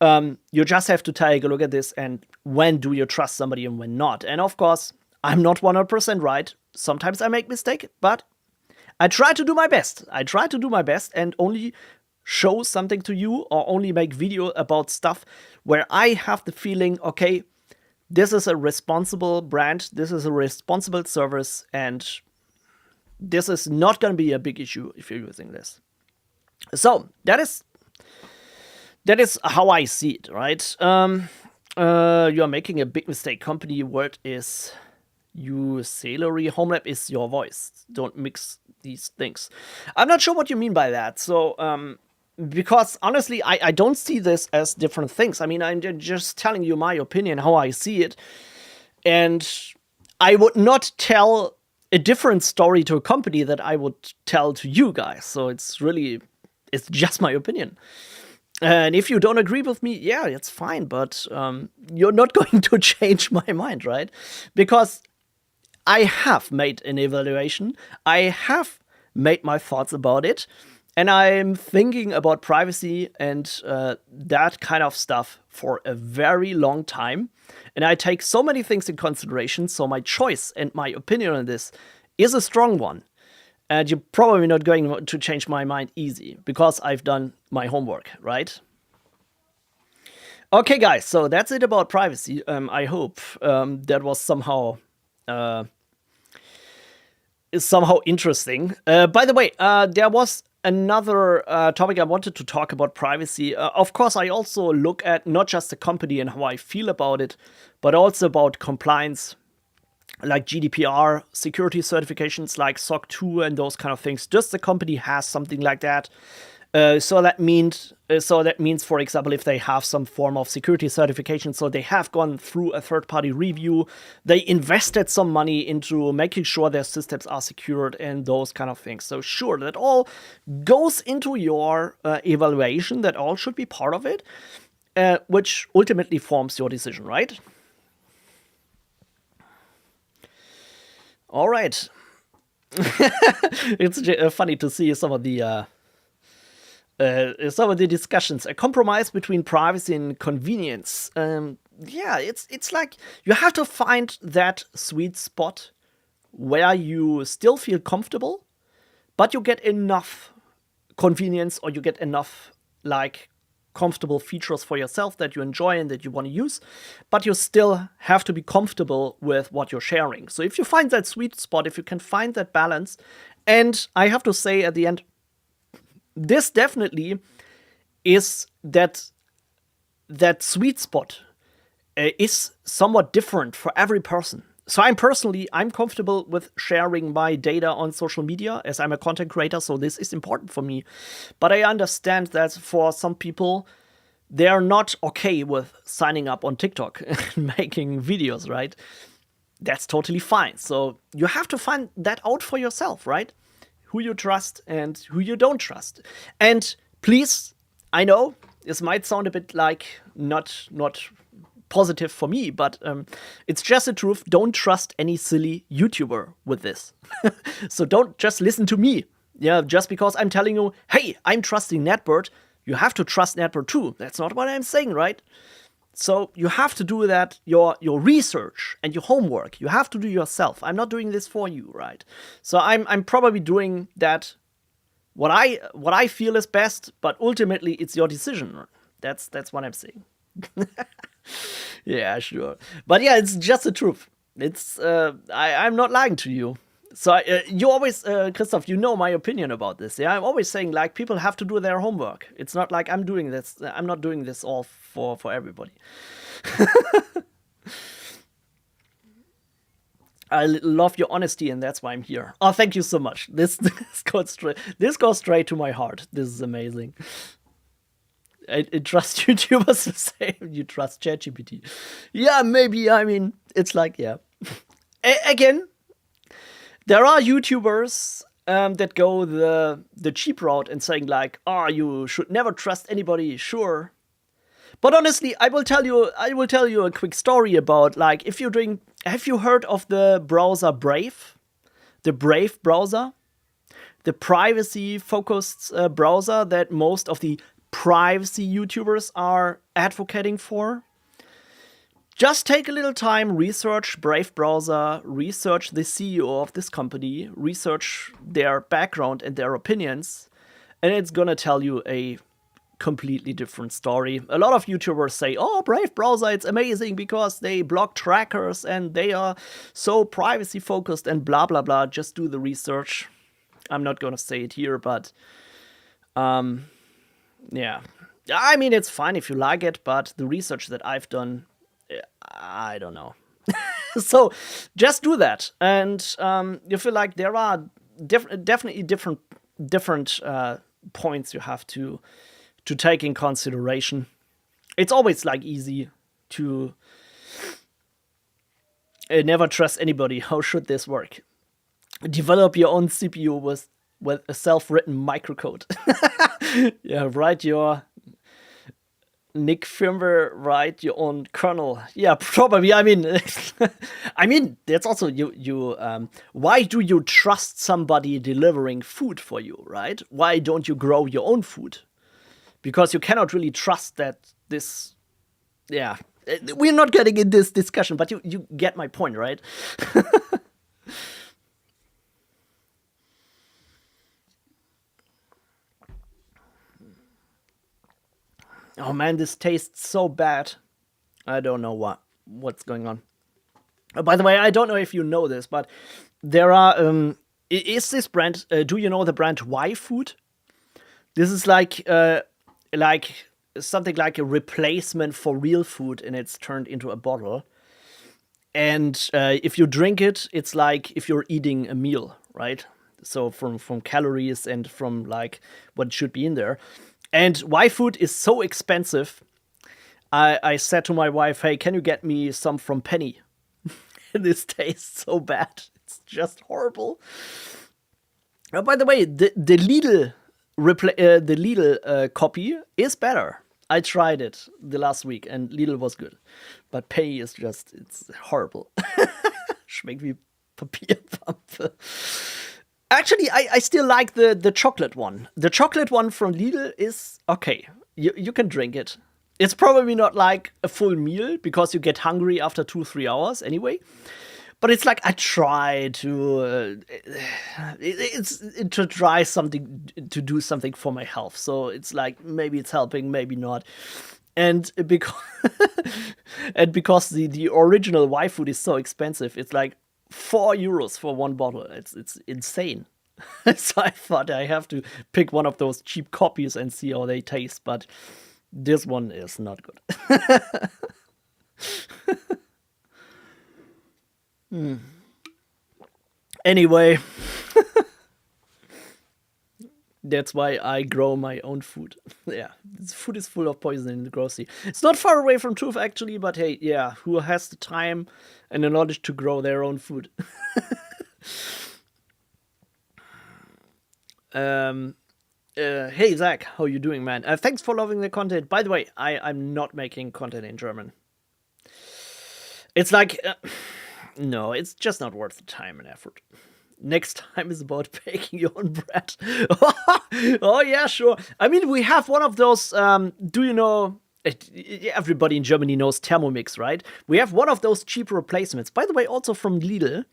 You just have to take a look at this, and when do you trust somebody and when not? And of course, I'm not 100% right. Sometimes I make mistakes, but I try to do my best. I try to do my best and only show something to you, or only make video about stuff where I have the feeling, okay, this is a responsible brand, this is a responsible service, and this is not going to be a big issue if you're using this. So that is how I see it, right? You are making a big mistake. Company word is your salary. Homelab is your voice. Don't mix these things. I'm not sure what you mean by that. So, because honestly, I don't see this as different things. I mean, I'm just telling you my opinion, how I see it. And I would not tell a different story to a company that I would tell to you guys. So it's just my opinion. And if you don't agree with me, yeah, it's fine. But you're not going to change my mind, right? Because I have made an evaluation. I have made my thoughts about it. And I'm thinking about privacy and that kind of stuff for a very long time. And I take so many things in consideration. So my choice and my opinion on this is a strong one. And you're probably not going to change my mind easy, because I've done my homework, right? Okay, guys, so that's it about privacy. I hope that was somehow interesting. By the way, there was another topic I wanted to talk about privacy. Of course, I also look at not just the company and how I feel about it, but also about compliance, like GDPR, security certifications like SOC 2 and those kind of things. Does the company has something like that? So that means, for example, if they have some form of security certification, so they have gone through a third-party review, they invested some money into making sure their systems are secured and those kind of things. So sure, that all goes into your evaluation. That all should be part of it, which ultimately forms your decision, right? All right. It's funny to see some of the discussions. A compromise between privacy and convenience. Yeah, it's like you have to find that sweet spot where you still feel comfortable, but you get enough convenience, or you get enough like comfortable features for yourself that you enjoy and that you want to use, but you still have to be comfortable with what you're sharing. So if you find that sweet spot, if you can find that balance, and I have to say at the end, this definitely is that sweet spot is somewhat different for every person. So I'm comfortable with sharing my data on social media, as I'm a content creator, so this is important for me. But I understand that for some people, they are not okay with signing up on TikTok and making videos, right? That's totally fine. So you have to find that out for yourself, right? Who you trust and who you don't trust. And please, I know this might sound a bit like not positive for me, but it's just the truth. Don't trust any silly YouTuber with this. So don't just listen to me. Yeah, just because I'm telling you, hey, I'm trusting NetBird, you have to trust NetBird too. That's not what I'm saying, right? So you have to do that, your research and your homework. You have to do yourself. I'm not doing this for you, right? So I'm probably doing that what I feel is best, but ultimately it's your decision. That's what I'm saying. Yeah, sure. But yeah, it's just the truth. It's I'm not lying to you. So you always, Christoph, you know my opinion about this. Yeah, I'm always saying like people have to do their homework. It's not like I'm doing this. I'm not doing this all for everybody. I love your honesty, and that's why I'm here. Oh, thank you so much. This goes straight to my heart. This is amazing. I trust YouTubers the same. You trust ChatGPT. Yeah, maybe. I mean, it's like, yeah. Again, there are YouTubers that go the cheap route and saying like, "Oh, you should never trust anybody." Sure, but honestly, I will tell you a quick story about like if you're doing. Have you heard of the browser Brave? The Brave browser, the privacy-focused browser that most of the privacy YouTubers are advocating for. Just take a little time, research Brave browser, research the CEO of this company, research their background and their opinions, and it's gonna tell you a completely different story. A lot of YouTubers say, "Oh, Brave browser, it's amazing because they block trackers and they are so privacy focused and blah blah blah." Just do the research. I'm not gonna say it here, but yeah. I mean, it's fine if you like it, but the research that I've done, I don't know. So just do that, and you feel like there are definitely different points you have to take in consideration. It's always like easy to never trust anybody. How should this work? Develop your own CPU with a self-written microcode. Yeah, write your Nick firmware, write your own kernel. Yeah, probably. I mean, I mean that's also you. Why do you trust somebody delivering food for you, right? Why don't you grow your own food? Because you cannot really trust that this. Yeah, we're not getting in this discussion, but you get my point, right? Oh man, this tastes so bad. I don't know what's going on. By the way, I don't know if you know this, but there are is this brand? Do you know the brand Y Food? This is like something like a replacement for real food, and it's turned into a bottle. And if you drink it, it's like if you're eating a meal, right? So from calories and from like what should be in there. And Y Food is so expensive. I said to my wife, "Hey, can you get me some from Penny?" This tastes so bad. It's just horrible. By the way, the Lidl copy is better. I tried it the last week, and Lidl was good, but Penny is it's horrible. Schmeckt wie Papierpampe. Actually, I still like the chocolate one. The chocolate one from Lidl is okay. You can drink it. It's probably not like a full meal because you get hungry after 2-3 hours anyway. But it's like I try to it's to try something to do something for my health. So it's like maybe it's helping, maybe not. And because and because the original Y Food is so expensive, it's like €4 for one bottle. It's insane. So I thought I have to pick one of those cheap copies and see how they taste, but this one is not good. Anyway, that's why I grow my own food. Yeah, this food is full of poison in the grocery. It's not far away from truth, actually, but hey, yeah, who has the time and the knowledge to grow their own food? Hey, Zach, how you doing, man? Thanks for loving the content. By the way, I'm not making content in German. It's like, no, it's just not worth the time and effort. Next time is about baking your own bread. Oh yeah, sure. I mean, we have one of those. Do you know? Everybody in Germany knows Thermomix, right? We have one of those cheap replacements. By the way, also from Lidl.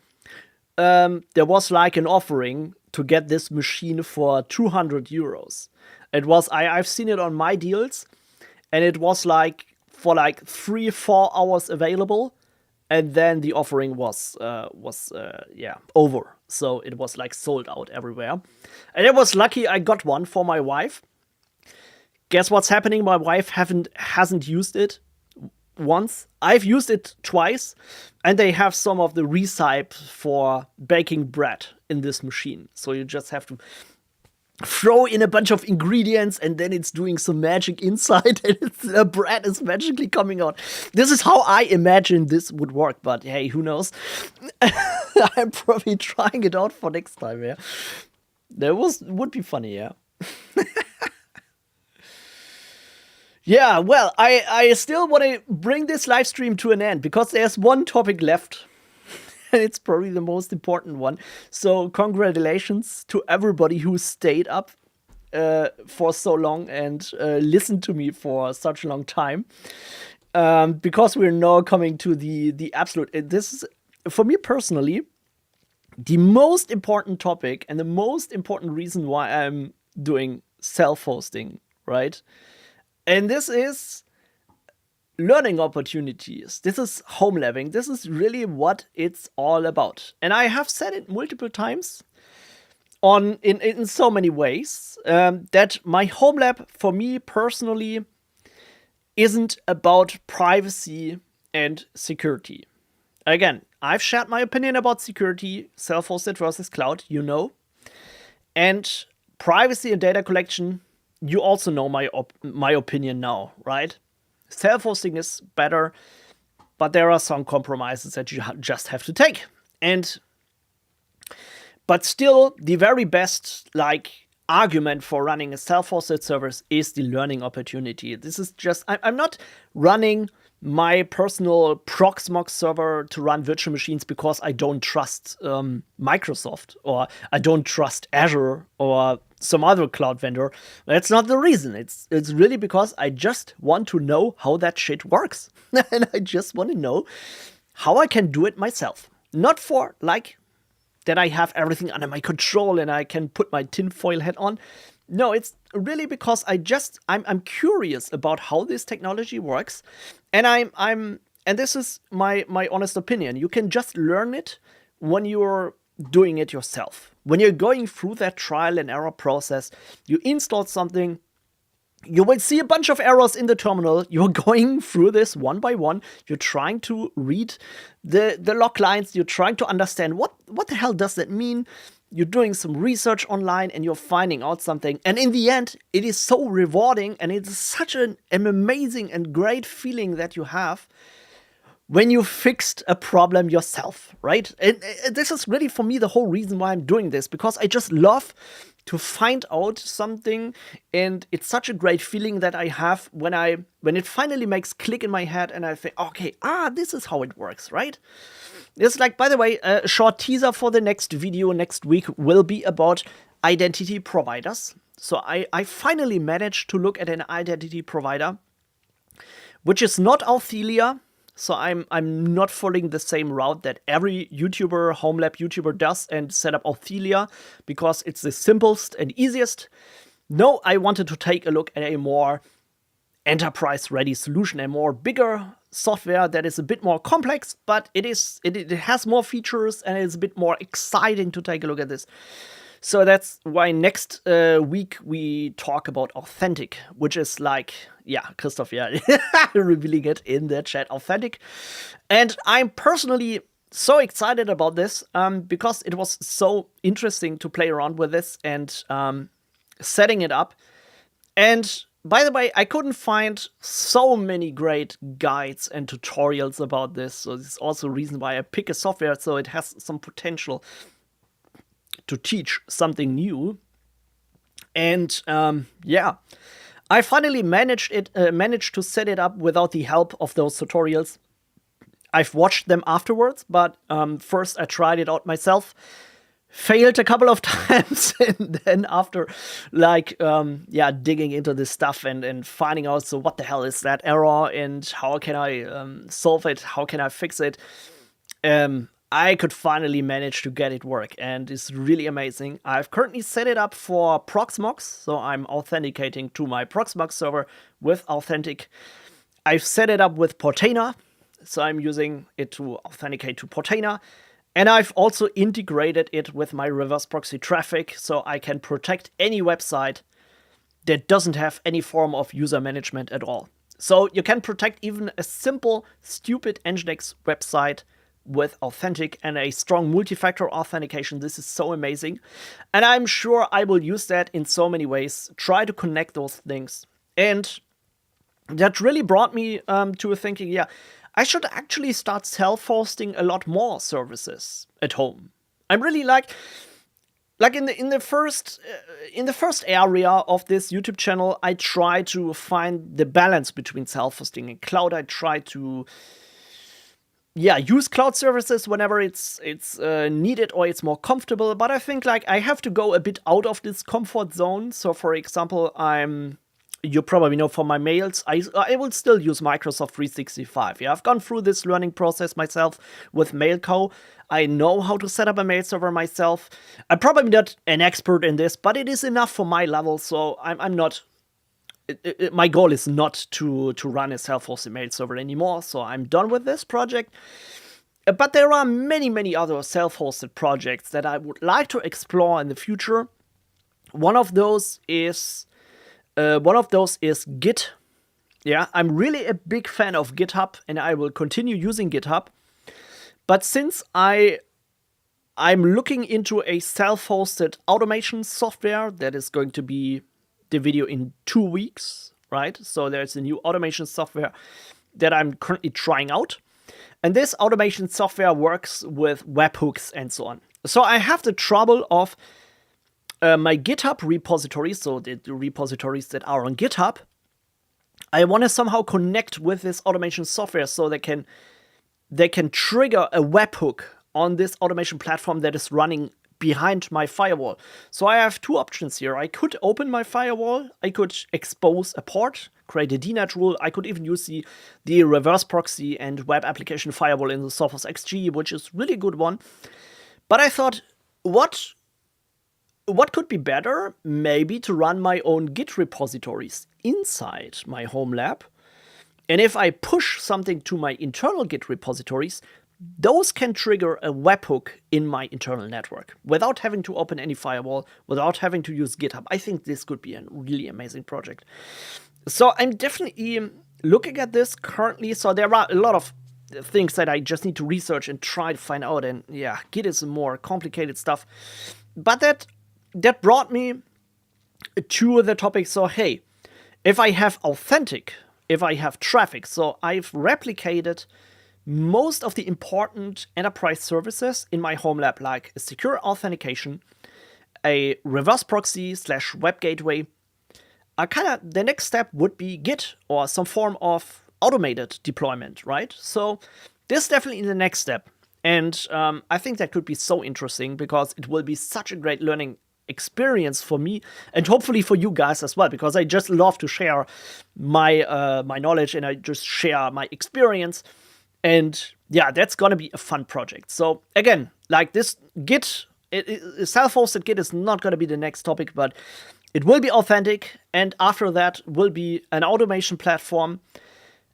There was like an offering to get this machine for €200. It was I've seen it on my deals, and it was like for like 3-4 hours available, and then the offering was over. So it was like sold out everywhere. And it was lucky I got one for my wife. Guess what's happening? My wife hasn't used it once. I've used it twice, and they have some of the recipe for baking bread in this machine. So you just have to throw in a bunch of ingredients, and then it's doing some magic inside, and the bread is magically coming out. This is how I imagine this would work, but hey, who knows? I'm probably trying it out for next time. Yeah, would be funny. Yeah. Yeah, well, I still want to bring this live stream to an end because there's one topic left. And it's probably the most important one. So congratulations to everybody who stayed up for so long and listened to me for such a long time. Because we're now coming to the absolute. This is, for me personally, the most important topic and the most important reason why I'm doing self-hosting, right? And this is learning opportunities. This is home labbing. This is really what it's all about. And I have said it multiple times in so many ways that my home lab, for me personally, isn't about privacy and security. Again, I've shared my opinion about security, self-hosted versus cloud, you know. And privacy and data collection, you also know my opinion now, right? Self-hosting is better, but there are some compromises that you just have to take. But still, the very best argument for running a self-hosted service is the learning opportunity. This is just, I'm not running my personal Proxmox server to run virtual machines because I don't trust Microsoft, or I don't trust Azure or some other cloud vendor. That's not the reason. It's really because I just want to know how that shit works. And I just want to know how I can do it myself. Not for that I have everything under my control and I can put my tinfoil hat on. No, it's really because I'm curious about how this technology works, and and this is my honest opinion. You can just learn it when you're doing it yourself. When you're going through that trial and error process, you install something, you will see a bunch of errors in the terminal. You're going through this one by one. You're trying to read the log lines. You're trying to understand what the hell does that mean. You're doing some research online and you're finding out something. And in the end, it is so rewarding, and it's such an amazing and great feeling that you have when you fixed a problem yourself, right? And this is really, for me, the whole reason why I'm doing this, because I just love to find out something, and it's such a great feeling that I have when it finally makes click in my head and I think, okay, this is how it works, right? It's by the way, a short teaser for the next video next week will be about identity providers. So I finally managed to look at an identity provider, which is not Authelia. So I'm not following the same route that every YouTuber, Homelab YouTuber does and set up Authelia because it's the simplest and easiest. No, I wanted to take a look at a more enterprise-ready solution, a more bigger software that is a bit more complex, but it has more features and it's a bit more exciting to take a look at this. So that's why next week we talk about Authentic, which is Christoph, revealing it in the chat, Authentic. And I'm personally so excited about this because it was so interesting to play around with this and setting it up. And by the way, I couldn't find so many great guides and tutorials about this. So this is also a reason why I pick a software, so it has some potential to teach something new. And I finally managed to set it up without the help of those tutorials. I've watched them afterwards, but first I tried it out myself. Failed a couple of times, and then after digging into this stuff and finding out, so what the hell is that error and how can I solve it, how can I fix it, I could finally manage to get it work, and it's really amazing. I've currently set it up for Proxmox, so I'm authenticating to my Proxmox server with Authentic. I've set it up with Portainer, so I'm using it to authenticate to Portainer. And I've also integrated it with my reverse proxy traffic, so I can protect any website that doesn't have any form of user management at all. So you can protect even a simple, stupid Nginx website with authentic and a strong multi-factor authentication. This is so amazing. And I'm sure I will use that in so many ways. Try to connect those things. And that really brought me to thinking, yeah, I should actually start self-hosting a lot more services at home. I'm really like in the first area of this YouTube channel, I try to find the balance between self-hosting and cloud. I try to use cloud services whenever it's needed or it's more comfortable. But I think like I have to go a bit out of this comfort zone. So for example, you probably know from my mails, I will still use Microsoft 365. Yeah, I've gone through this learning process myself with Mailco. I know how to set up a mail server myself. I'm probably not an expert in this, but it is enough for my level. So I'm not. My goal is not to run a self-hosted mail server anymore. So I'm done with this project. But there are many other self-hosted projects that I would like to explore in the future. One of those is Git. Yeah, I'm really a big fan of GitHub, and I will continue using GitHub. But since I'm looking into a self-hosted automation software that is going to be the video in 2 weeks, right? So there's a new automation software that I'm currently trying out. And this automation software works with webhooks and so on. So I have the trouble of my GitHub repositories, so the repositories that are on GitHub. I want to somehow connect with this automation software so they can trigger a webhook on this automation platform that is running behind my firewall. So I have two options here. I could open my firewall, I could expose a port, create a DNAT rule, I could even use the reverse proxy and web application firewall in the Sophos XG, which is really good one. But I thought, what could be better? Maybe to run my own Git repositories inside my Homelab. And if I push something to my internal Git repositories, those can trigger a webhook in my internal network without having to open any firewall, without having to use GitHub. I think this could be a really amazing project. So I'm definitely looking at this currently. So there are a lot of things that I just need to research and try to find out. And yeah, Git is more complicated stuff. But that brought me to the topic. So hey, if I have authentic, if I have traffic, so I've replicated most of the important enterprise services in my Homelab, like a secure authentication, a reverse proxy / web gateway. The next step would be Git or some form of automated deployment, right? So this is definitely the next step. And I think that could be so interesting because it will be such a great learning experience for me and hopefully for you guys as well, because I just love to share my my knowledge and I just share my experience. And yeah, that's gonna be a fun project. So again, like this Git, self-hosted Git is not gonna be the next topic, but it will be authentic. And after that will be an automation platform.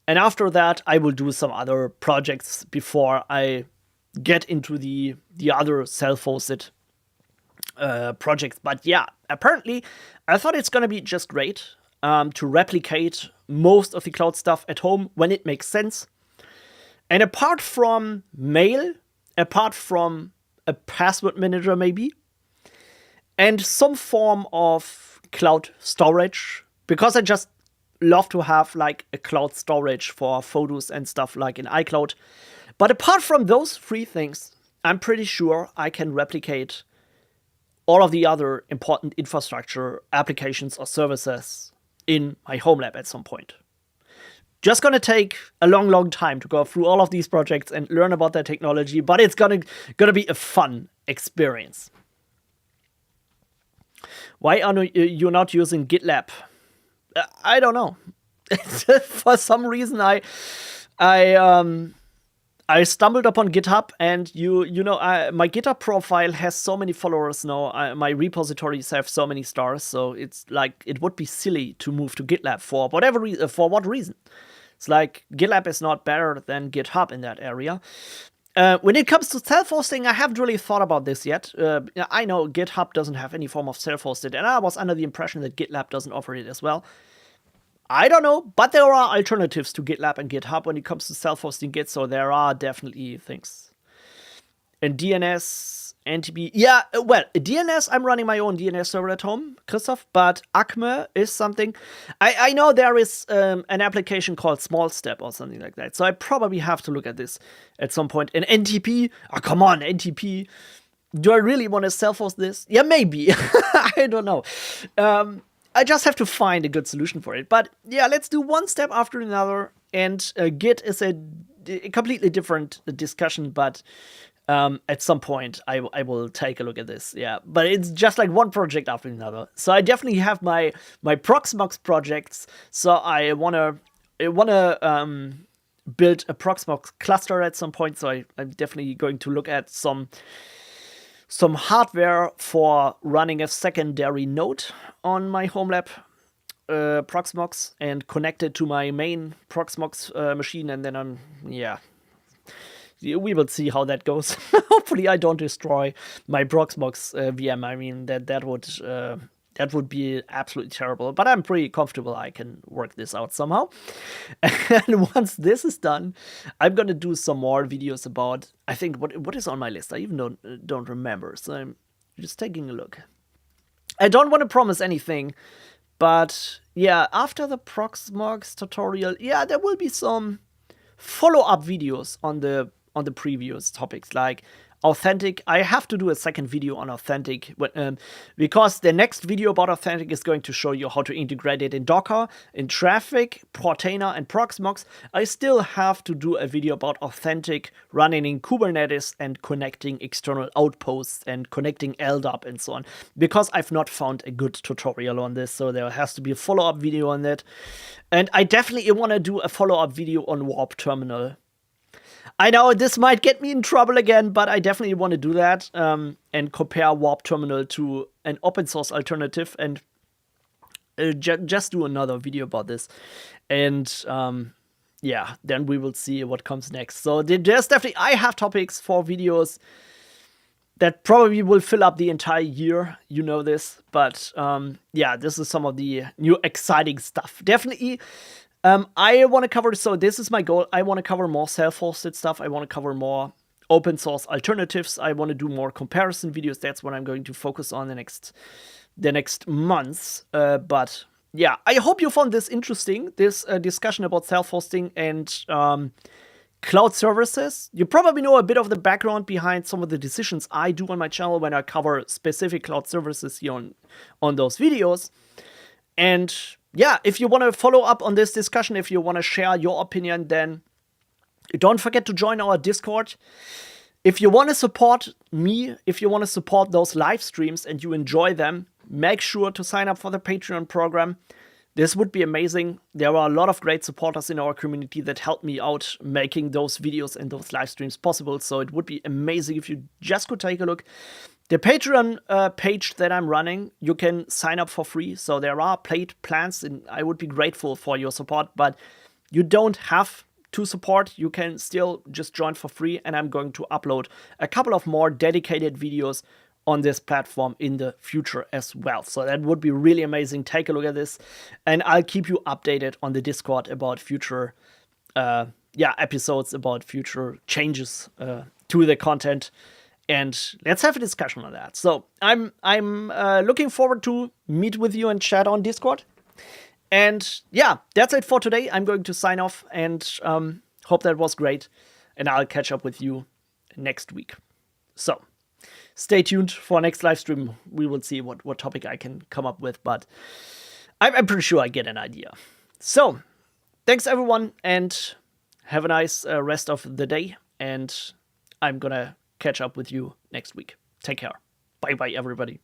And after that, I will do some other projects before I get into the other self-hosted projects. But yeah, apparently, I thought it's gonna be just great to replicate most of the cloud stuff at home when it makes sense. And apart from mail, apart from a password manager maybe, and some form of cloud storage, because I just love to have like a cloud storage for photos and stuff like in iCloud. But apart from those three things, I'm pretty sure I can replicate all of the other important infrastructure applications or services in my Homelab at some point. Just gonna take a long time to go through all of these projects and learn about their technology, but it's gonna be a fun experience. Why are you not using GitLab? I don't know. For some reason, I stumbled upon GitHub, and my GitHub profile has so many followers now. My repositories have so many stars, so it's like it would be silly to move to GitLab for whatever reason. For what reason? It's like GitLab is not better than GitHub in that area. When it comes to self-hosting, I haven't really thought about this yet. I know GitHub doesn't have any form of self-hosted, and I was under the impression that GitLab doesn't offer it as well. I don't know, but there are alternatives to GitLab and GitHub when it comes to self-hosting Git, so there are definitely things. And DNS, NTP, yeah, well, DNS, I'm running my own DNS server at home, Christoph, but Acme is something. I know there is an application called Small Step or something like that, so I probably have to look at this at some point. And NTP, oh, come on, NTP. Do I really want to self-host this? Yeah, maybe. I don't know. I just have to find a good solution for it. But yeah, let's do one step after another. And Git is a completely different discussion, but at some point I will take a look at this. Yeah, but it's just like one project after another. So I definitely have my Proxmox projects. So I wanna build a Proxmox cluster at some point. So I'm definitely going to look at some hardware for running a secondary node on my Homelab Proxmox and connect it to my main Proxmox machine, and then we will see how that goes. Hopefully I don't destroy my Proxmox VM. I mean, that would be absolutely terrible, but I'm pretty comfortable I can work this out somehow. And once this is done, I'm gonna do some more videos about, I think, what is on my list. I even don't remember, so I'm just taking a look. I don't want to promise anything, but yeah, after the Proxmox tutorial, yeah, there will be some follow-up videos on the previous topics, like Authentic. I have to do a second video on Authentic, because the next video about Authentic is going to show you how to integrate it in Docker, in Traffic, Portainer, and Proxmox. I still have to do a video about Authentic running in Kubernetes and connecting external outposts and connecting LDAP and so on, because I've not found a good tutorial on this, so there has to be a follow-up video on that. And I definitely want to do a follow-up video on Warp Terminal. I know this might get me in trouble again, but I definitely want to do that and compare Warp Terminal to an open source alternative, and just do another video about this. And yeah, then we will see what comes next. So there's definitely, I have topics for videos that probably will fill up the entire year, you know this. But yeah, this is some of the new exciting stuff. Definitely. I want to cover, so this is my goal. I want to cover more self-hosted stuff. I want to cover more open source alternatives. I want to do more comparison videos. That's what I'm going to focus on the next months. But yeah, I hope you found this interesting, this discussion about self-hosting and cloud services. You probably know a bit of the background behind some of the decisions I do on my channel when I cover specific cloud services here on those videos. And yeah, if you want to follow up on this discussion, if you want to share your opinion, then don't forget to join our Discord. If you want to support me, if you want to support those live streams and you enjoy them, make sure to sign up for the Patreon program. This would be amazing. There are a lot of great supporters in our community that help me out making those videos and those live streams possible. So it would be amazing if you just could take a look. The Patreon page that I'm running, you can sign up for free. So there are paid plans, and I would be grateful for your support. But you don't have to support. You can still just join for free. And I'm going to upload a couple of more dedicated videos on this platform in the future as well. So that would be really amazing. Take a look at this. And I'll keep you updated on the Discord about future episodes, about future changes to the content. And let's have a discussion on that. So I'm looking forward to meet with you and chat on Discord. And yeah, that's it for today. I'm going to sign off and hope that was great. And I'll catch up with you next week. So stay tuned for next live stream. We will see what topic I can come up with, but I'm pretty sure I get an idea. So thanks everyone, and have a nice rest of the day. And I'm gonna catch up with you next week. Take care. Bye bye, everybody.